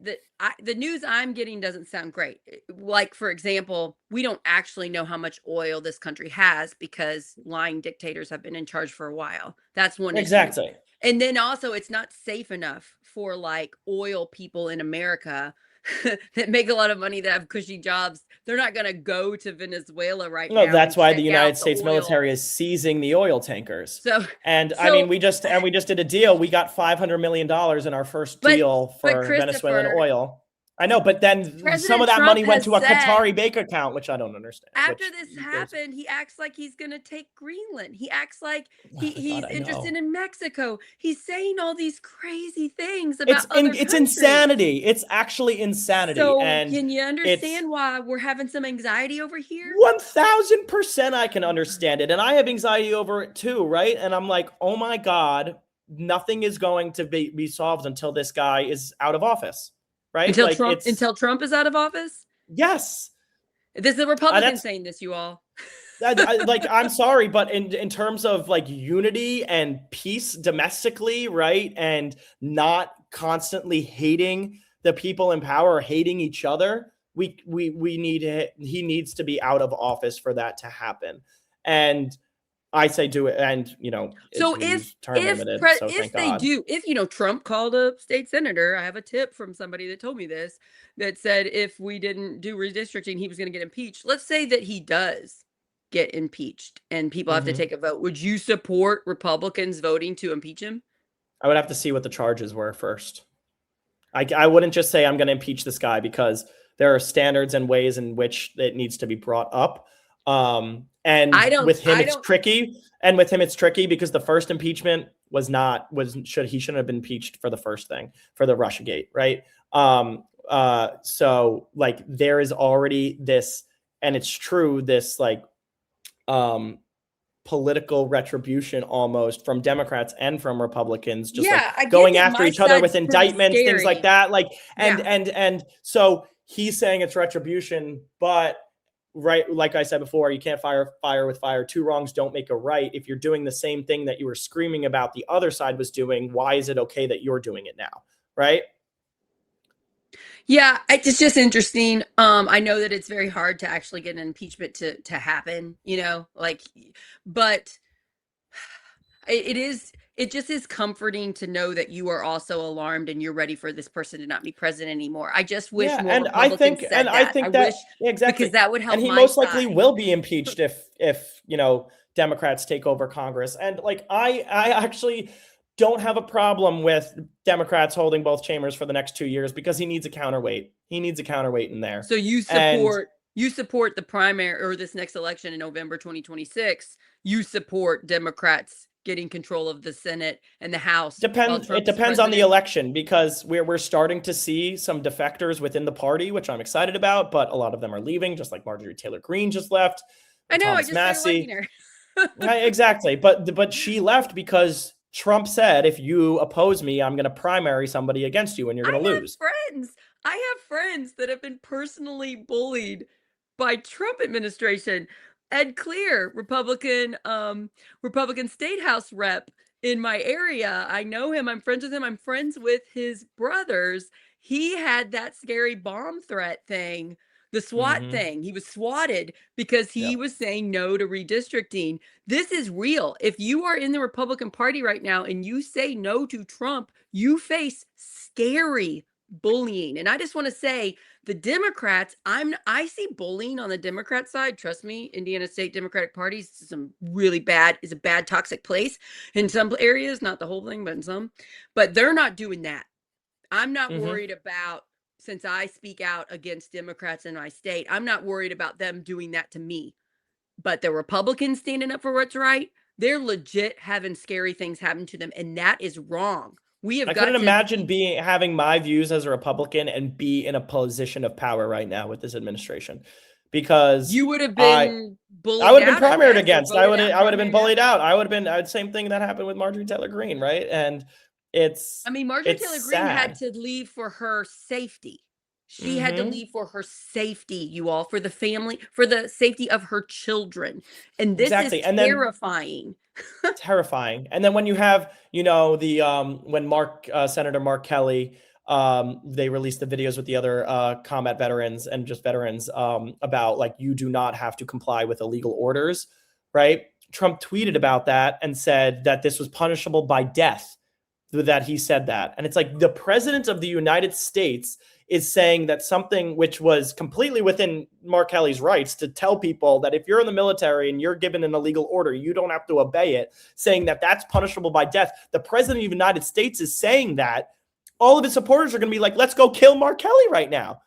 the news I'm getting doesn't sound great. Like, for example, we don't actually know how much oil this country has because lying dictators have been in charge for a while. That's one exactly. issue. And then also it's not safe enough for like oil people in America that make a lot of money, that have cushy jobs. They're not going to go to Venezuela right now. No, that's why the United States military is seizing the oil tankers. I mean, we just did a deal. We got $500 million in our first deal for Venezuelan oil. I know, but then some of that money went to a Qatari bank account, which I don't understand. After this happened, he acts like he's going to take Greenland. He acts like he's interested in Mexico. He's saying all these crazy things about other countries. It's insanity. It's actually insanity. So and can you understand why we're having some anxiety over here? 1000% I can understand it. And I have anxiety over it too, right? And I'm like, oh my God, nothing is going to be solved until this guy is out of office. Right? Until Trump is out of office? Yes. This is the Republicans saying this, you all. I'm sorry, but in terms of like unity and peace domestically, right? And not constantly hating the people in power or hating each other, he needs to be out of office for that to happen. And I say do it. And, so if Trump called a state senator, I have a tip from somebody that told me this, that said, if we didn't do redistricting, he was going to get impeached. Let's say that he does get impeached and people have to take a vote. Would you support Republicans voting to impeach him? I would have to see what the charges were first. I wouldn't just say I'm going to impeach this guy, because there are standards and ways in which it needs to be brought up. With him, it's tricky because the first impeachment he shouldn't have been impeached for the first thing, for the Russiagate, right? So like there is already this, and it's true, this like political retribution almost from Democrats and from Republicans, just going after each other with indictments, things like that. And so he's saying it's retribution, but right, like I said before, you can't fire with fire. Two wrongs don't make a right. If you're doing the same thing that you were screaming about the other side was doing, why is it okay that you're doing it now? Right? Yeah, it's just interesting. I know that it's very hard to actually get an impeachment to happen, but it just is comforting to know that you are also alarmed and you're ready for this person to not be president anymore. I just wish more Republicans said that. I think that exactly, because that would help. And he most likely will be impeached if Democrats take over Congress. And like I actually don't have a problem with Democrats holding both chambers for the next 2 years, because he needs a counterweight. He needs a counterweight in there. So you support the primary, or this next election in November 2026. You support Democrats getting control of the Senate and the House. It depends on the election, because we're starting to see some defectors within the party, which I'm excited about, but a lot of them are leaving, just like Marjorie Taylor Greene just left. I know, I just started liking her. Right, exactly. But she left because Trump said, if you oppose me, I'm going to primary somebody against you and you're going to lose. I have friends that have been personally bullied by Trump administration. Ed Clear, Republican State House rep in my area. I know him. I'm friends with him. I'm friends with his brothers. He had that scary bomb threat thing, the SWAT Hmm. thing. He was swatted because he Yep. was saying no to redistricting. This is real. If you are in the Republican Party right now and you say no to Trump, you face scary bullying. And I just want to say the Democrats, I see bullying on the Democrat side. Trust me, Indiana State Democratic Party is is a bad toxic place in some areas, not the whole thing, but in some. But they're not doing that. I'm not Hmm. worried about, since I speak out against Democrats in my state, I'm not worried about them doing that to me. But the Republicans standing up for what's right, they're legit having scary things happen to them, and that is wrong. We have I couldn't got to imagine be, having my views as a Republican and be in a position of power right now with this administration, because you would have I been I bullied would have been out, I primaried guess, or against. I voted would out, I would have been primaried out. bullied out. I would have been same thing that happened with Marjorie Taylor Greene, right? And I mean, Marjorie it's Taylor Greene had sad. to leave for her safety. She had to Hmm. leave for her safety, you all, for the family, for the safety of her children. And this is Exactly. And then terrifying. terrifying. And then when you have, the when Senator Mark Kelly, they released the videos with the other combat veterans and just veterans, about like you do not have to comply with illegal orders, right? Trump tweeted about that and said that this was punishable by death, that he said that. And it's like the president of the United States is saying that something which was completely within Mark Kelly's rights, to tell people that if you're in the military and you're given an illegal order, you don't have to obey it, saying that that's punishable by death. The president of the United States is saying that. All of his supporters are going to be like, let's go kill Mark Kelly right now.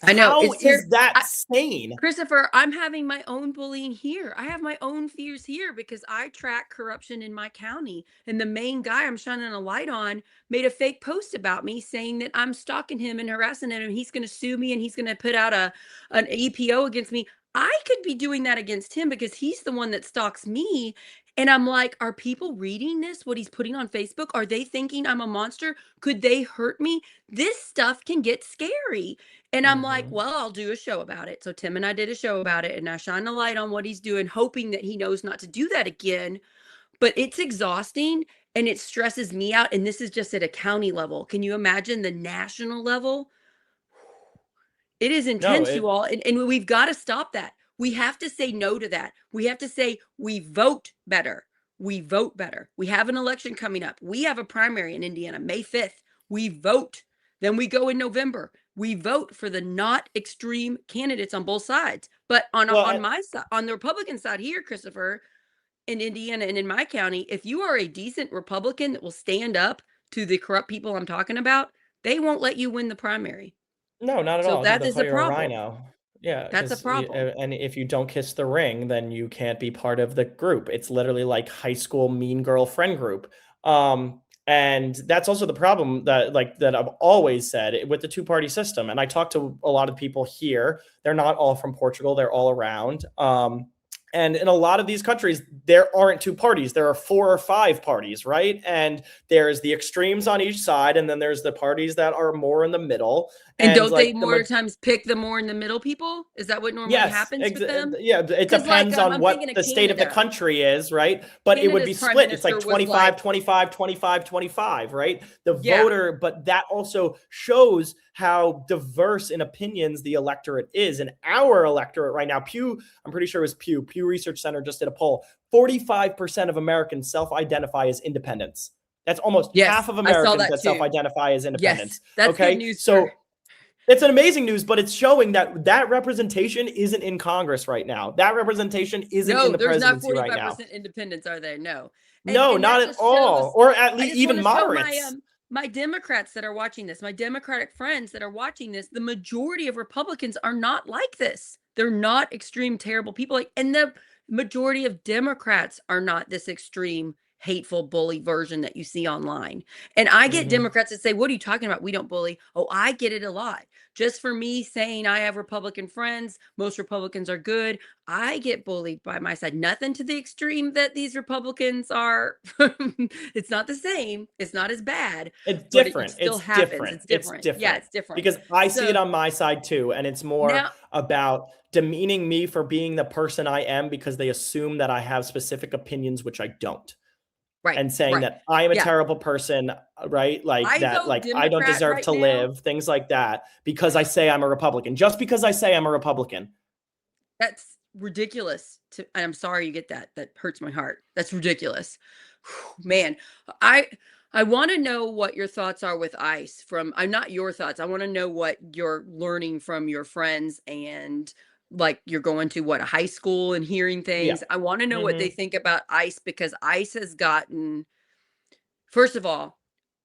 I know How it's is terrible. that sane? Christopher, I'm having my own bullying here. I have my own fears here because I track corruption in my county. And the main guy I'm shining a light on made a fake post about me saying that I'm stalking him and harassing him and he's going to sue me and he's going to put out an EPO against me. I could be doing that against him because he's the one that stalks me. And I'm like, are people reading this, what he's putting on Facebook? Are they thinking I'm a monster? Could they hurt me? This stuff can get scary. And I'm like, Mm-hmm. well, I'll do a show about it. So Tim and I did a show about it, and I shine a light on what he's doing, hoping that he knows not to do that again. But it's exhausting and it stresses me out. And this is just at a county level. Can you imagine the national level? It is No, intense, you it all. And we've got to stop that. We have to say no to that. We have to say we vote better. We vote better. We have an election coming up. We have a primary in Indiana, May 5th. We vote. Then we go in November. We vote for the not extreme candidates on both sides. But on well, my side, on the Republican side here, Christopher, in Indiana and in my county, if you are a decent Republican that will stand up to the corrupt people I'm talking about, they won't let you win the primary. no, not at So all. I think that they'll is call a you a problem. rhino. Yeah, That's a because problem. and if you don't kiss the ring, then you can't be part of the group. It's literally like high school mean girl friend group. And that's also the problem that I've always said with the two-party system. And I talk to a lot of people here. They're not all from Portugal. They're all around. And in a lot of these countries, there aren't two parties. There are four or five parties, right? And there's the extremes on each side, and then there's the parties that are more in the middle. And And don't they like more times pick the more in the middle people? Is that what normally yes, happens with them? yeah, it Because like depends on I'm what thinking of the state of the Canada. country is, right? But it would be Canada's prime split. It's like minister was like, 25, 25, 25, 25, right? The yeah, voter, but that also shows how diverse in opinions the electorate is. And our electorate right now, Pew, I'm pretty sure it was Pew Research Center just did a poll. 45% of Americans self-identify as independents. That's almost yes, half of I saw Americans that that too. self-identify as Yes, independents. that's good Okay. news for. So it's an amazing news, but it's showing that that representation isn't in Congress right now. That representation isn't in No, the there's not presidency right now. 45% independence, are there? No. No, And not that at just all. shows, Or at I least just want even to show moderates. my Democrats that are watching this, my Democratic friends that are watching this, the majority of Republicans are not like this. They're not extreme terrible people, like, and the majority of Democrats are not this extreme hateful bully version that you see online. And I get Mhm. Democrats that say, "What are you talking about? We don't bully." Oh, I get it a lot. Just for me saying I have Republican friends, most Republicans are good. I get bullied by my side. Nothing to the extreme that these Republicans are. It's not the same. It's not as bad, It's but it different. still It's happens. different. It's It's different. Yeah, different it's different. because I see it So on my side too, and it's more now, about demeaning me for being the person I am because they assume that I have specific opinions which I don't. right, And saying right. that I am a Yeah. terrible person, right? Like I that, vote like I don't Democrat deserve right to now. live, things like that, because I say I'm a Republican. Just because I say I'm a Republican. That's ridiculous to and I'm sorry you get that. That hurts my heart. That's ridiculous. Man, I I wanna know what your thoughts are with ICE from I'm not your thoughts. I wanna know what you're learning from your friends and like you're going to what a high school and hearing Yeah. things. I wanna know what they Mhm. think about ICE because ICE has gotten first of all,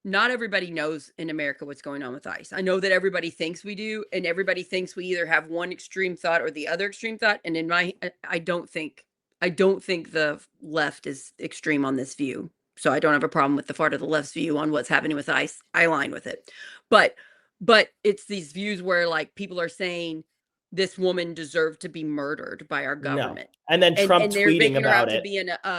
not everybody knows in America what's going on with ICE. I know that everybody thinks we do, and everybody thinks we either have one extreme thought or the other extreme thought. And in my, I don't think the left is extreme on this view. So I don't have a problem with the part of the left's view on what's happening with ICE. I align with it, but, but it's these views where like people are saying this woman deserved to be murdered by our No. government, And then Trump and they're tweeting making her out about to it.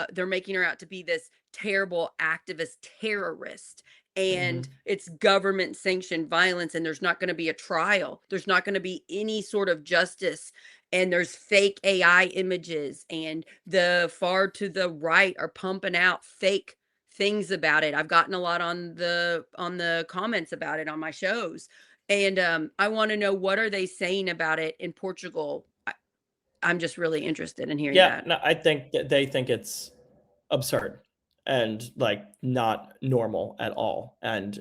be they're making her out to be this terrible activist terrorist, and Mhm. it's government sanctioned violence, and there's not going to be a trial, there's not going to be any sort of justice, and there's fake AI images, and the far to the right are pumping out fake things about it. I've gotten a lot on the comments about it on my shows, and I want to know what are they saying about it in Portugal. I'm just really interested in hearing Yeah, that. no, I think that they think it's absurd and like not normal at all. And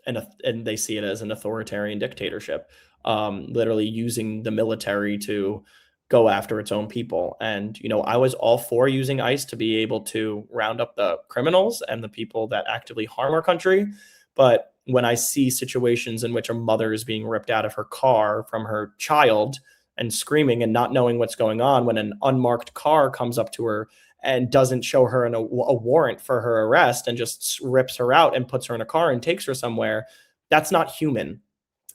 and they see it as an authoritarian dictatorship, literally using the military to go after its own people. And I was all for using ICE to be able to round up the criminals and the people that actively harm our country. But when I see situations in which a mother is being ripped out of her car from her child and screaming and not knowing what's going on, when an unmarked car comes up to her and doesn't show her a warrant for her arrest and just rips her out and puts her in a car and takes her somewhere, that's not human.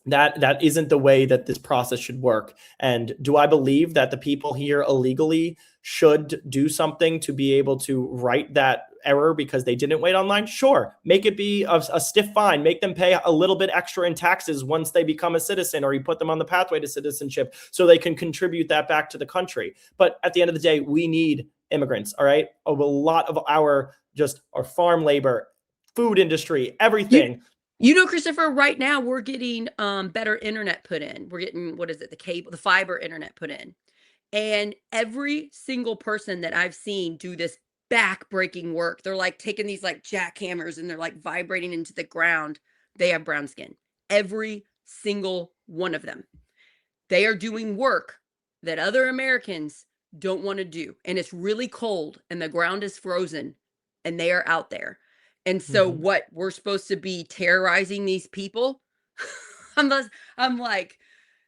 That isn't the way that this process should work. And do I believe that the people here illegally should do something to be able to right that error because they didn't wait online? Sure. Make it be a stiff fine. Make them pay a little bit extra in taxes once they become a citizen, or you put them on the pathway to citizenship so they can contribute that back to the country. But at the end of the day, we need immigrants. All right. A lot of our farm labor, food industry, You everything. you know, Christopher, right now we're getting better internet put in. We're getting what is it, the cable, the fiber internet put in. And every single person that I've seen do this back-breaking work, they're like taking these like jackhammers and they're like vibrating into the ground. They have brown skin. Every single one of them. They are doing work that other Americans don't want to do. And it's really cold and the ground is frozen and they are out there. And so Mhm. what we're supposed to be terrorizing these people? I'm I'm like,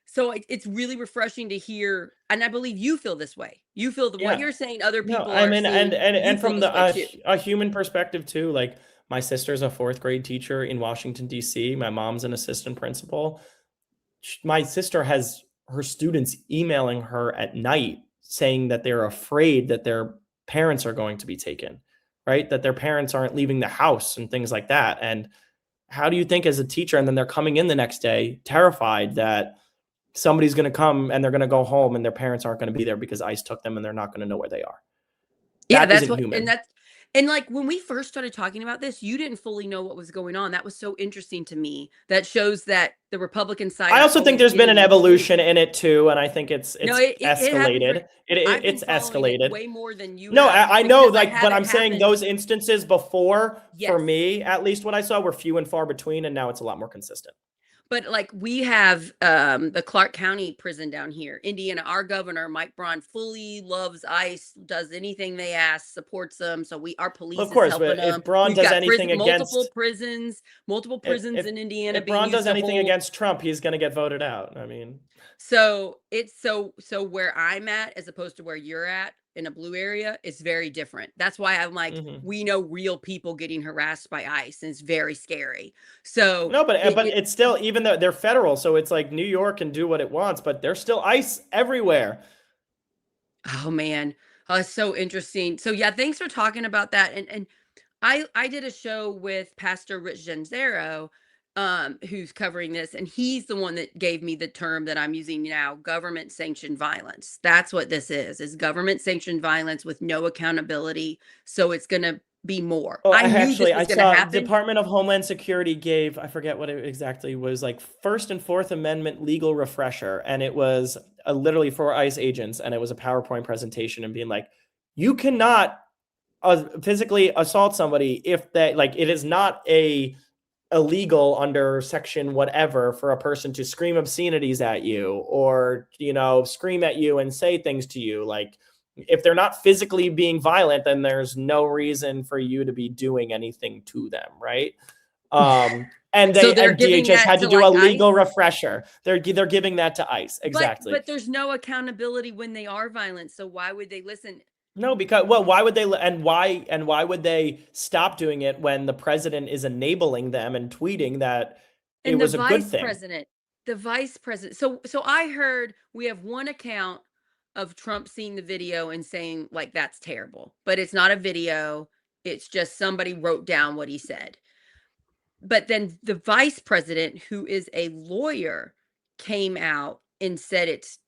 so it's really refreshing to hear, and I believe you feel this way. You feel that what Yeah. you're saying other No, people I are mean, and seeing, and you and feel from this the way too. a human perspective too, like my sister's a fourth grade teacher in Washington D.C. My mom's an assistant principal. My sister has her students emailing her at night saying that they're afraid that their parents are going to be taken, right? That their parents aren't leaving the house and things like that. And how do you think as a teacher, and then they're coming in the next day terrified that somebody's going to come and they're going to go home and their parents aren't going to be there because ICE took them and they're not going to know where they are? Yeah, That that's isn't what, human. and like when we first started talking about this, you didn't fully know what was going on. That was so interesting to me. That shows that the Republican side I is also think always there's been getting an in evolution tune. in it too, and I think it's No, it's it happened escalated. very I've been It's following it escalated. way more than you No, have I know, because I like, but have it I'm saying happen. those instances before, for Yes. me, at least what I saw, were few and far between, and now it's a lot more consistent. But like we have the Clark County prison down here, Indiana. Our governor, Mike Braun, fully loves ICE, does anything they ask, supports them. So our Well, of police is course, helping but them. if Braun We've does got anything against multiple if prisons if in Indiana if being Braun used does to anything hold. against Trump, he's going to get voted out. I mean, So it's so where I'm at as opposed to where you're at. in a blue area is very different. That's why I'm like, Mhm. we know real people getting harassed by ICE, and it's very scary. So No, but it's still, even though they're federal, so it's like New York can do what it wants, but there's still ICE everywhere. oh man, it's so interesting. So yeah, thanks for talking about that. And I did a show with Pastor Rich Genzero, who's covering this, and he's the one that gave me the term that I'm using now, government sanctioned violence. That's what this is government sanctioned violence with no accountability. So it's gonna be more. Oh, I knew this I was gonna saw happen. Department of Homeland Security gave, I forget what it exactly was, like First and Fourth Amendment legal refresher, and it was literally for ICE agents, and it was a PowerPoint presentation and being like, you cannot physically assault somebody if they, like, it is not a illegal under section whatever for a person to scream obscenities at you, or scream at you and say things to you. Like, if they're not physically being violent, then there's no reason for you to be doing anything to them, right? And So they they're and giving DHS that had to to do a like ICE, legal refresher. They're giving that to ICE, exactly. but there's no accountability when they are violent. So why would they listen? No, because, well, why would they, and why would they stop doing it when the president is enabling them and tweeting that it And the was a good vice thing? president, the vice president. So I heard we have one account of Trump seeing the video and saying like that's terrible, but it's not a video. It's just somebody wrote down what he said. But then the vice president, who is a lawyer, came out and said it's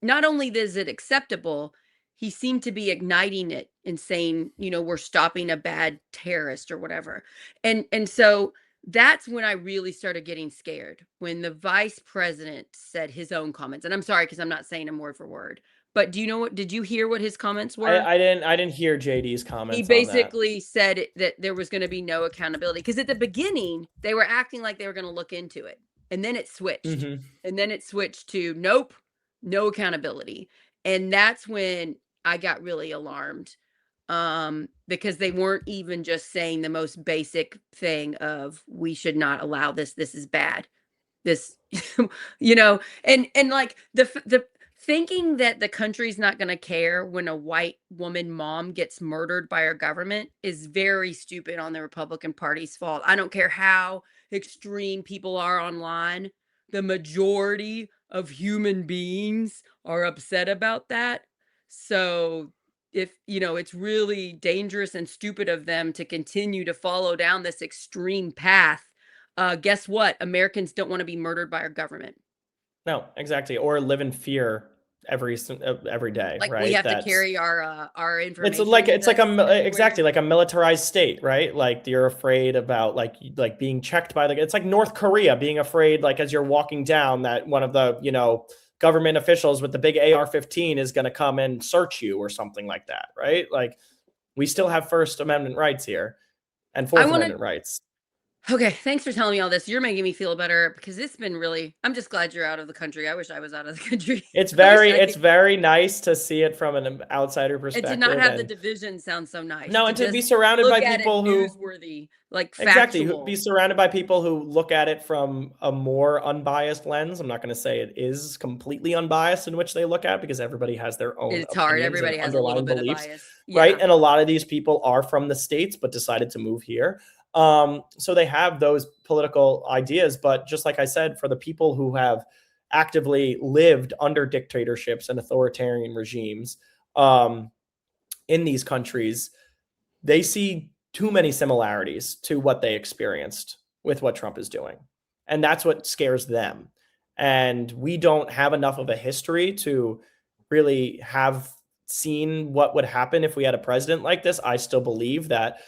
not only is it acceptable, he seemed to be igniting it and saying, we're stopping a bad terrorist or whatever. And so that's when I really started getting scared, when the vice president said his own comments. And I'm sorry because I'm not saying them word for word. But do you know what? Did you hear what his comments were? I didn't hear JD's He comments on that. basically said that there was going to be no accountability because at the beginning they were acting like they were going to look into it, and then it switched, Hmm. to nope, no accountability. And that's when I got really alarmed, because they weren't even just saying the most basic thing of we should not allow this is bad, this and like the thinking that the country's not going to care when a white woman mom gets murdered by our government is very stupid on the Republican Party's fault. I don't care how extreme people are online, the majority of human beings are upset about that. So if it's really dangerous and stupid of them to continue to follow down this extreme path. Guess what? Americans don't want to be murdered by our government. No, exactly. Or live in fear every day, Like we right? have to That's carry our It's information like with it's like us everywhere. exactly like a militarized state, right? Like, you're afraid about, like being checked by the. It's like North Korea being afraid, like, as you're walking down, that one of the government officials with the big AR-15 is going to come and search you or something like that, right? Like, we still have First Amendment rights here and I Fourth want to. Amendment rights. Okay, thanks for telling me all this. You're making me feel better because it's been really. I'm just glad you're out of the country. I wish I was out of the country. It's I wish very I it's could. very nice to see it from an outsider And to not perspective, have the and division sound so nice. no, To and to be just surrounded by look at it people who. newsworthy, like Exactly. Be factual. surrounded by people who look at it from a more unbiased lens. I'm not going to say it is completely unbiased in which they look at, because everybody has their own It's hard. opinions and Everybody has a little underlying bit of beliefs, bias. right? Yeah. And a lot of these people are from the States but decided to move here. So they have those political ideas. But just like I said, for the people who have actively lived under dictatorships and authoritarian regimes um, in these countries, they see too many similarities to what they experienced with what Trump is doing. And that's what scares them. And we don't have enough of a history to really have seen what would happen if we had a president like this. I still believe that,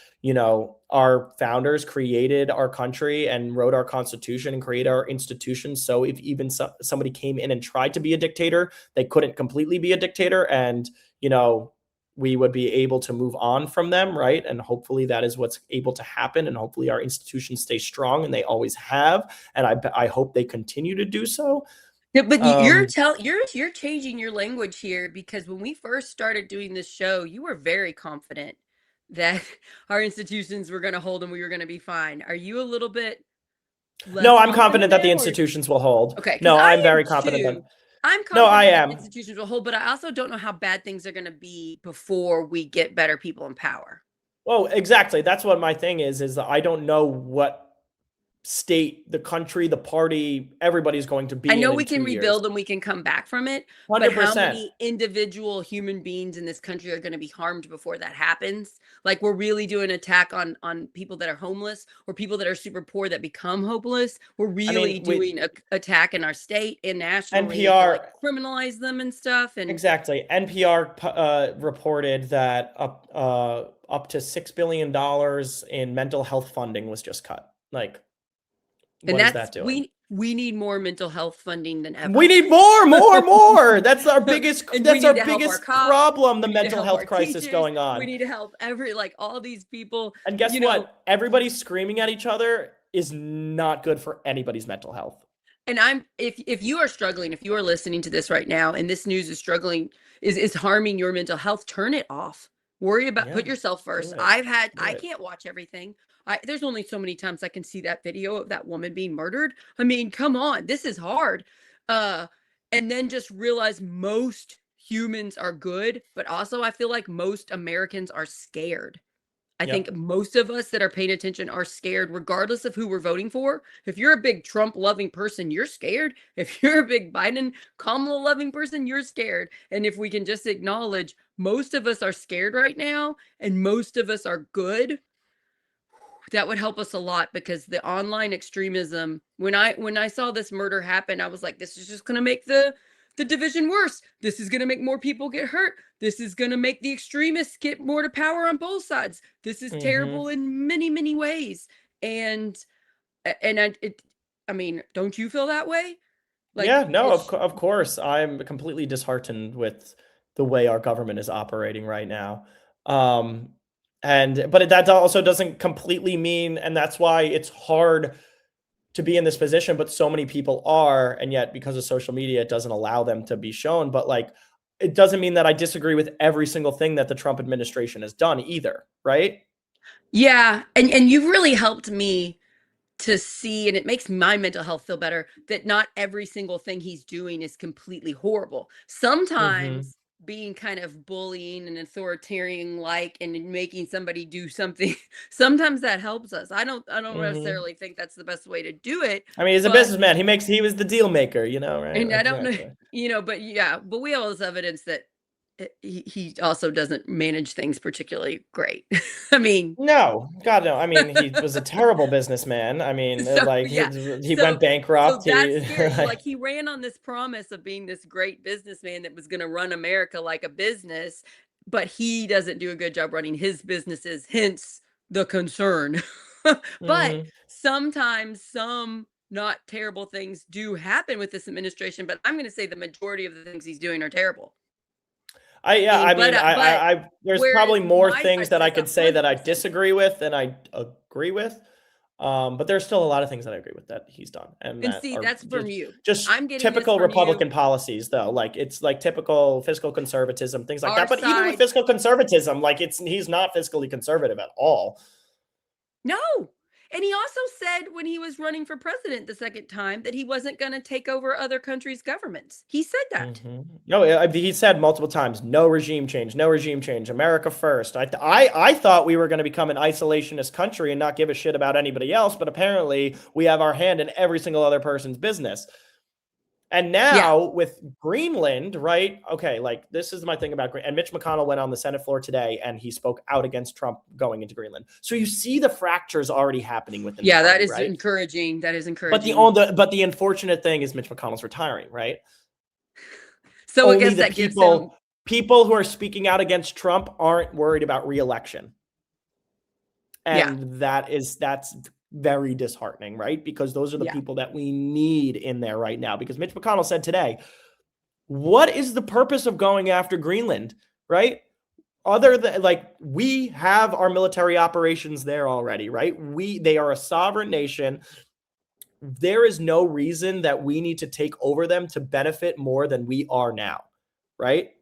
our founders created our country and wrote our constitution and created our institutions. So if even somebody came in and tried to be a dictator, they couldn't completely be a dictator. And, you know, we would be able to move on from them, right? And hopefully that is what's able to happen. And hopefully our institutions stay strong, and they always have. And I hope they continue to do so. Yeah, but Um, you're changing your language here because when we first started doing this show, you were very confident that our institutions were going to hold and we were going to be fine. Are you a little bit no, less I'm confident confident that the now, or institutions will hold. okay? Because No, I I'm am very confident that. too. I'm No, I confident in am. institutions as a whole, but I also don't know how bad things are going to be before we get better people in power. Well, exactly. That's what my thing is that I don't know what state, the country, the party, everybody's going to I be know in we can 2 years. rebuild and we can come back from it, but how 100%. many individual human beings in this country are going to be harmed before that happens? Like we're really doing an attack on people that are homeless or people that are super poor that become hopeless. We're I really mean, with doing a attack in our state and nationally to like NPR, criminalize them and stuff. And exactly. NPR reported that up to $6 billion in mental health funding was just cut. Like, what is that's that doing? we need more mental health funding than We ever. need more, more, more. That's our biggest. And we That's need our to help our biggest cops. problem. The We need to mental help our health crisis teachers. going We on. need to help like all these people, And guess you know. what? Everybody screaming at each other is not good for anybody's mental health. And if you are struggling, if you are listening to this right now and this news is struggling, is harming your mental health, turn it off. Worry about, Yeah, put yourself do first. it. Do I it. can't watch everything. There's only so many times I can see that video of that woman being murdered. I mean, come on, this is hard. Uh, and then just realize most humans are good, but also I feel like most Americans are scared. I think Yep. most of us that are paying attention are scared, regardless of who we're voting for. If you're a big Trump loving person, you're scared. If you're a big Biden, Kamala loving person, you're scared. And if we can just acknowledge most of us are scared right now and most of us are good, that would help us a lot because the online extremism, when I saw this murder happen, I was like, this is just going to make the division worse. This is going to make more people get hurt. This is going to make the extremists get more to power on both sides. This is Mm-hmm. terrible in many, many ways. And I mean, don't you feel that way? Like Yeah, no, it's of course. I'm completely disheartened with the way our government is operating right now. Um, but that also doesn't completely mean, and that's why it's hard to be in this position, but so many people are, and yet because of social media, it doesn't allow them to be shown. But like, it doesn't mean that I disagree with every single thing that the Trump administration has done either, right? yeah, and you've really helped me to see, and it makes my mental health feel better, that not every single thing he's doing is completely horrible. Mm-hmm. Sometimes being kind of bullying and authoritarian like and making somebody do something, sometimes that helps us. I don't Mm-hmm. necessarily think that's the best way to do it, I mean, he's a but businessman. He was the deal maker, right? and I don't know, Exactly. but yeah, but we have all this evidence that he also doesn't manage things particularly great. I mean, No, God, no. I mean, he was a terrible businessman. I mean, so like yeah, he went so bankrupt. that's He, scary. Like like, he ran on this promise of being this great businessman that was going to run America like a business, but he doesn't do a good job running his businesses, hence the concern. But mhm. sometimes some not terrible things do happen with this administration, but I'm going to say the majority of the things he's doing are terrible. Yeah, I And mean, but there's whereas probably more my things side that I says could say that I 100%. disagree with than I agree with. But there's still a lot of things that I agree with that he's done, and And that see, are that's from you. just I'm getting this typical from you. Republican policies, though. Like it's like typical fiscal conservatism, things like Our that. But even with side. fiscal conservatism, like he's not fiscally conservative at all. No. And he also said when he was running for president the second time that he wasn't going to take over other countries' governments. He said that. No, he said multiple times, no regime change, no regime change, America first. I thought we were going to become an isolationist country and not give a shit about anybody else, but apparently we have our hand in every single other person's business. And Yeah. now with Greenland, right? Okay, like this is my thing about Greenland. And Mitch McConnell went on the Senate floor today and he spoke out against Trump going into Greenland. So you see the fractures already happening within the Yeah, that party, is right? encouraging. That is But encouraging. the unfortunate thing is Mitch McConnell's retiring, right? So I Only guess the that gives him. people who are speaking out against Trump aren't worried about reelection. Yeah. And that's very disheartening, right? Because those are the Yeah. people that we need in there right now. Because Mitch McConnell said today, what is the purpose of going after Greenland, right? Other than like we have our military operations there already, right? They are a sovereign nation. There is no reason that we need to take over them to benefit more than we are now, right?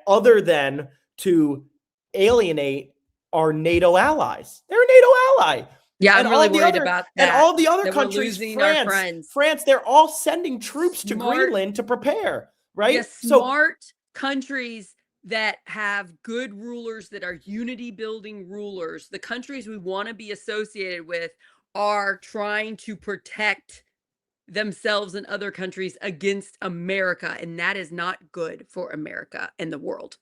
Other than to alienate our NATO allies, they're a NATO ally. Yeah, And I'm really worried about that, all the other that we're countries, losing our friends. France, they're all sending troops to Smart, Greenland to prepare, yes, right? So smart countries that have good rulers, that are unity building rulers. The countries we want to be associated with are trying to protect themselves and other countries against America, and that is not good for America and the world,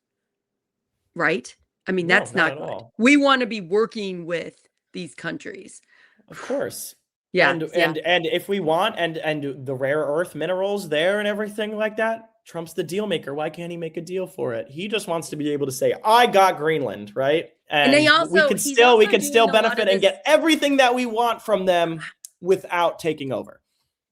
right? I mean, no, that's not not at good. all. We want to be working with these countries. Of course. Yeah, yeah. And if we want and the rare earth minerals there and everything like that, Trump's the deal maker. Why can't he make a deal for it? He just wants to be able to say, "I got Greenland," right? And And he's also we could still doing a lot of benefit and this. get everything that we want from them without taking over.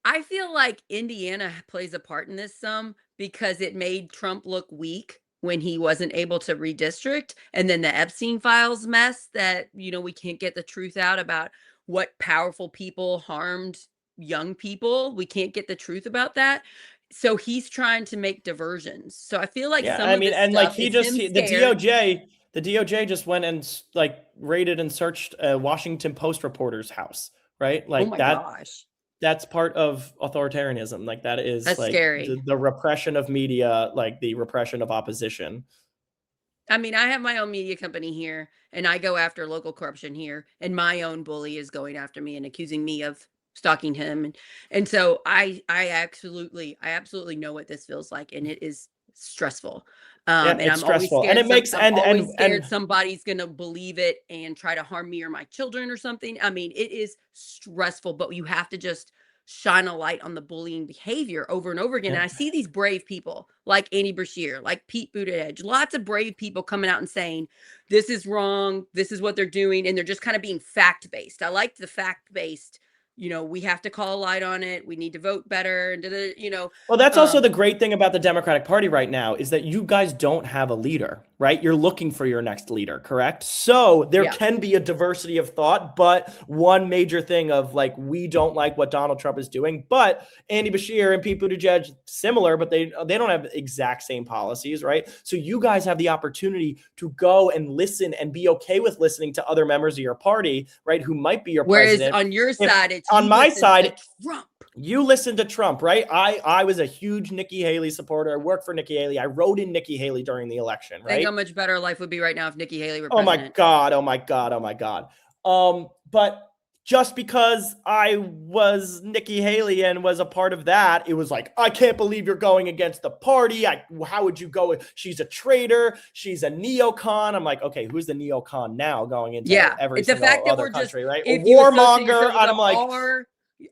I feel like Indiana plays a part in this some because it made Trump look weak when he wasn't able to redistrict. And then the Epstein files mess that, we can't get the truth out about what powerful people harmed young people. We can't get the truth about that. So he's trying to make diversions. So I feel like Yeah, some I of mean, this and like stuff is him scared. The DOJ just went and like raided and searched a Washington Post reporter's house, right? Oh Like my gosh. that's part of authoritarianism. Like that is That's like scary. the repression of media, like the repression of opposition. I mean, I have my own media company here, and I go after local corruption here, and my own bully is going after me and accusing me of stalking him, and so I absolutely know what this feels like, and it is stressful. Yeah, And it's I'm always stressful. And scared it makes I'm always and scared somebody's gonna believe it and try to harm me or my children or something. I mean, it is stressful, but you have to just shine a light on the bullying behavior over and over again. yeah. And I see these brave people like Andy Bashir, like Pete Buttigieg, lots of brave people coming out and saying, this is wrong, this is what they're doing. And they're just kind of being fact based. I like the fact based, we have to call a light on it. We need to vote better. And, Well, that's also um, the great thing about the Democratic Party right now is that you guys don't have a leader, right? You're looking for your next leader, correct? So there yeah. can be a diversity of thought, but one major thing of like, we don't like what Donald Trump is doing, but Andy Bashir and Pete Buttigieg, similar, but they don't have the exact same policies, right? So you guys have the opportunity to go and listen and be okay with listening to other members of your party, right? Who might be your Whereas president. on your If side, it's on you my listen to side, Trump. you listen to Trump, right? I was a huge Nikki Haley supporter. I worked for Nikki Haley. I wrote in Nikki Haley during the election, Think how right? much better life would be right now if Nikki Haley were Oh my president. God. Oh my God. Oh my God. But just because I was Nikki Haley and was a part of that, it was like, I can't believe you're going against the party. How would you go? She's a traitor. She's a neocon. I'm like, okay, who's the neocon now going into Yeah, every it's the fact single that other we're just country, right? A if you associate warmonger. yourself with And a I'm like,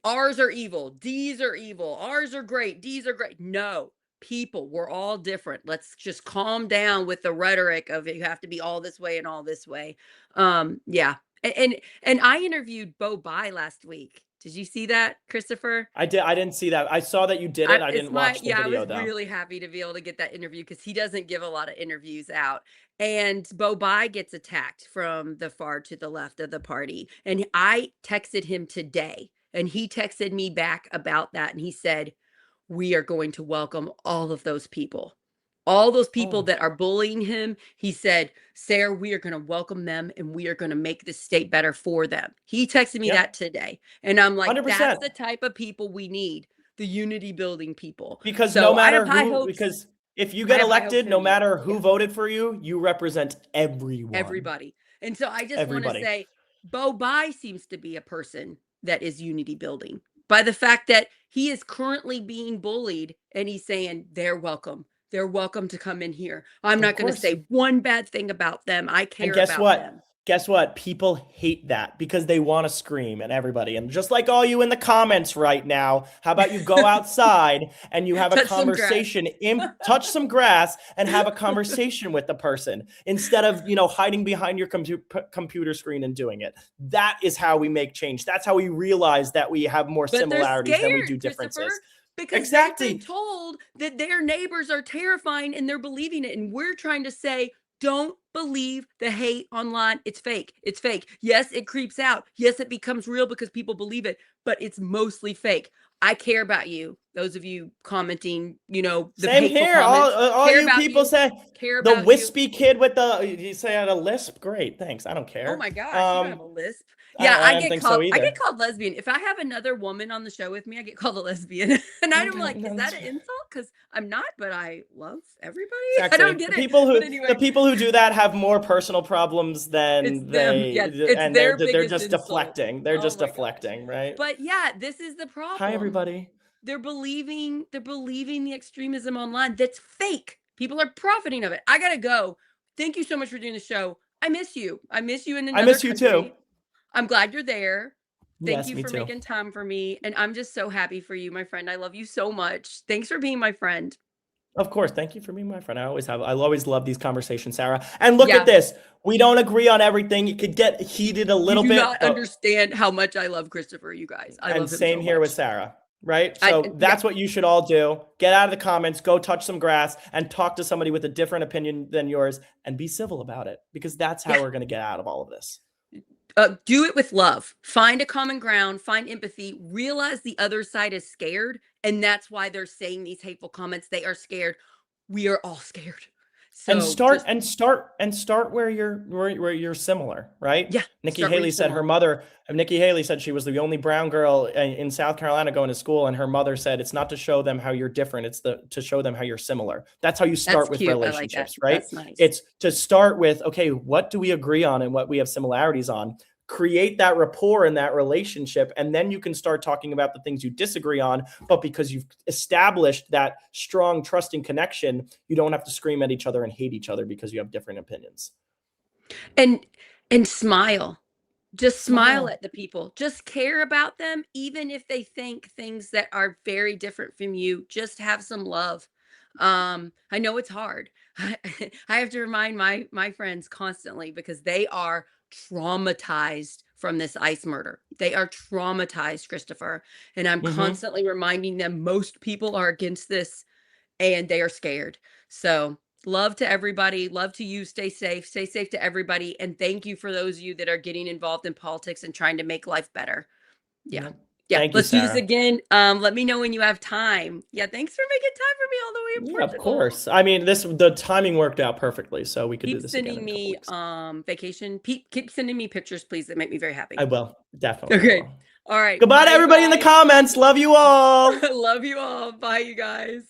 R's are evil, D's are evil, R's are great, D's are great. No, people, we're all different. Let's just calm down with the rhetoric of you have to be all this way and all this way. Yeah. And I interviewed Bo Bai last week. Did you see that, Christopher? I didn't see that. I saw that you did it. I didn't watch the I was video though. really happy to be able to get that interview because he doesn't give a lot of interviews out. And Bo Bai gets attacked from the far to the left of the party. And I texted him today and he texted me back about that. And he said, we are going to welcome all of those people. All those people Oh, that are bullying him, he said, Sarah, we are going to welcome them and we are going to make this state better for them. He texted me yep. that today. And I'm like, that's 100%. the type of people we need, the unity building people. Because no So I have matter high who, hopes. because if you I get have high hopes elected, for no you. matter Yeah, who voted for you, you represent everyone. everybody. And so I just want to Everybody. say, Bo Bai seems to be a person that is unity building by the fact that he is currently being bullied and he's saying they're welcome. They're welcome to come in here. I'm Of not going to course. say one bad thing about them. I And care guess about what? them. Guess what? People hate that because they want to scream at everybody. And just like all you in the comments right now, how about you go outside and you have a Touch some grass. conversation, touch some grass and have a conversation with the person instead of, hiding behind your computer screen and doing it. That is how we make change. That's how we realize that we have more But they're similarities than we do scared, Christopher, differences. because they've been Exactly. told that their neighbors are terrifying and they're believing it. And we're trying to say, don't believe the hate online. It's fake. It's fake. Yes, it creeps out. Yes, it becomes real because people believe it, but it's mostly fake. I care about you. Those of you commenting, the Same hateful here. comments, All care you about people you. say Care the about you. wispy kid with the, you say I had a lisp. Great, thanks. I don't Oh care. my gosh, you don't have a lisp. Yeah, I don't think so I either. get called lesbian. If I have another woman on the show with me, I get called a lesbian. And I'm Okay, like, is no, that that's an insult? Because I'm not, but I love everybody. I exactly don't get it. But the anyway, people who do that have more personal problems it's than them. they, Yes, it's and their they're biggest just insult. deflecting. They're Oh just my gosh. deflecting, right? But yeah, this is the Hi, problem. everybody. They're believing the extremism online that's fake. People are profiting of it. I gotta go. Thank you so much for doing the show. I miss you. I miss you in I another miss you too. country. I'm glad you're there. Thank Yes, you me for too. making time for me. And I'm just so happy for you, my friend. I love you so much. Thanks for being my friend. Of course. Thank you for being my friend. I always love these conversations, Sarah. And look at Yeah, this. We don't agree on everything. It could get heated a you little do bit, not but understand how much I love Christopher, you guys. I and love him same so here with much. Sarah, right? So Yeah, that's what you should all do. Get out of the comments, go touch some grass, and talk to somebody with a different opinion than yours and be civil about it, because that's how yeah. we're going to get out of all of this. Do it with love. Find a common ground, find empathy, realize the other side is scared. And that's why they're saying these hateful comments. They are scared. We are all scared. And So start just, and start and start where you're similar, right? yeah, Nikki start where you're Haley said her similar. mother, Nikki Haley said she was the only brown girl in South Carolina going to school, and her mother said it's not to show them how you're different, it's to show them how you're similar. That's how you That's start with cute. I like that. relationships, right? That's nice. It's to start with, okay, what do we agree on and what we have similarities on? Create that rapport in that relationship, and then you can start talking about the things you disagree on. But because you've established that strong trusting connection, you don't have to scream at each other and hate each other because you have different opinions. And smile. Just smile Smile. at the people. Just care about them, even if they think things that are very different from you. Just have some love. I know it's hard. I have to remind my friends constantly because they are traumatized from this ICE murder. They are traumatized, Christopher. And I'm Mm-hmm. constantly reminding them most people are against this and they are scared. So, love to everybody. Love to you. Stay safe. Stay safe to everybody. And thank you for those of you that are getting involved in politics and trying to make life better. Yeah. Yeah. Yeah. Thank you, Let's do this Sarah. again. Let me know when you have time. Yeah. Thanks for making time for me all the way in Yeah, of Portugal. course. I mean, the timing worked out perfectly, so we could do Keep this again sending in a couple me weeks. vacation. Keep sending me pictures, please. That make me very happy. I will. Definitely, I Okay. will. All right. Goodbye to Bye, you everybody in the guys. comments. Love you all. Love you all. Bye, you guys.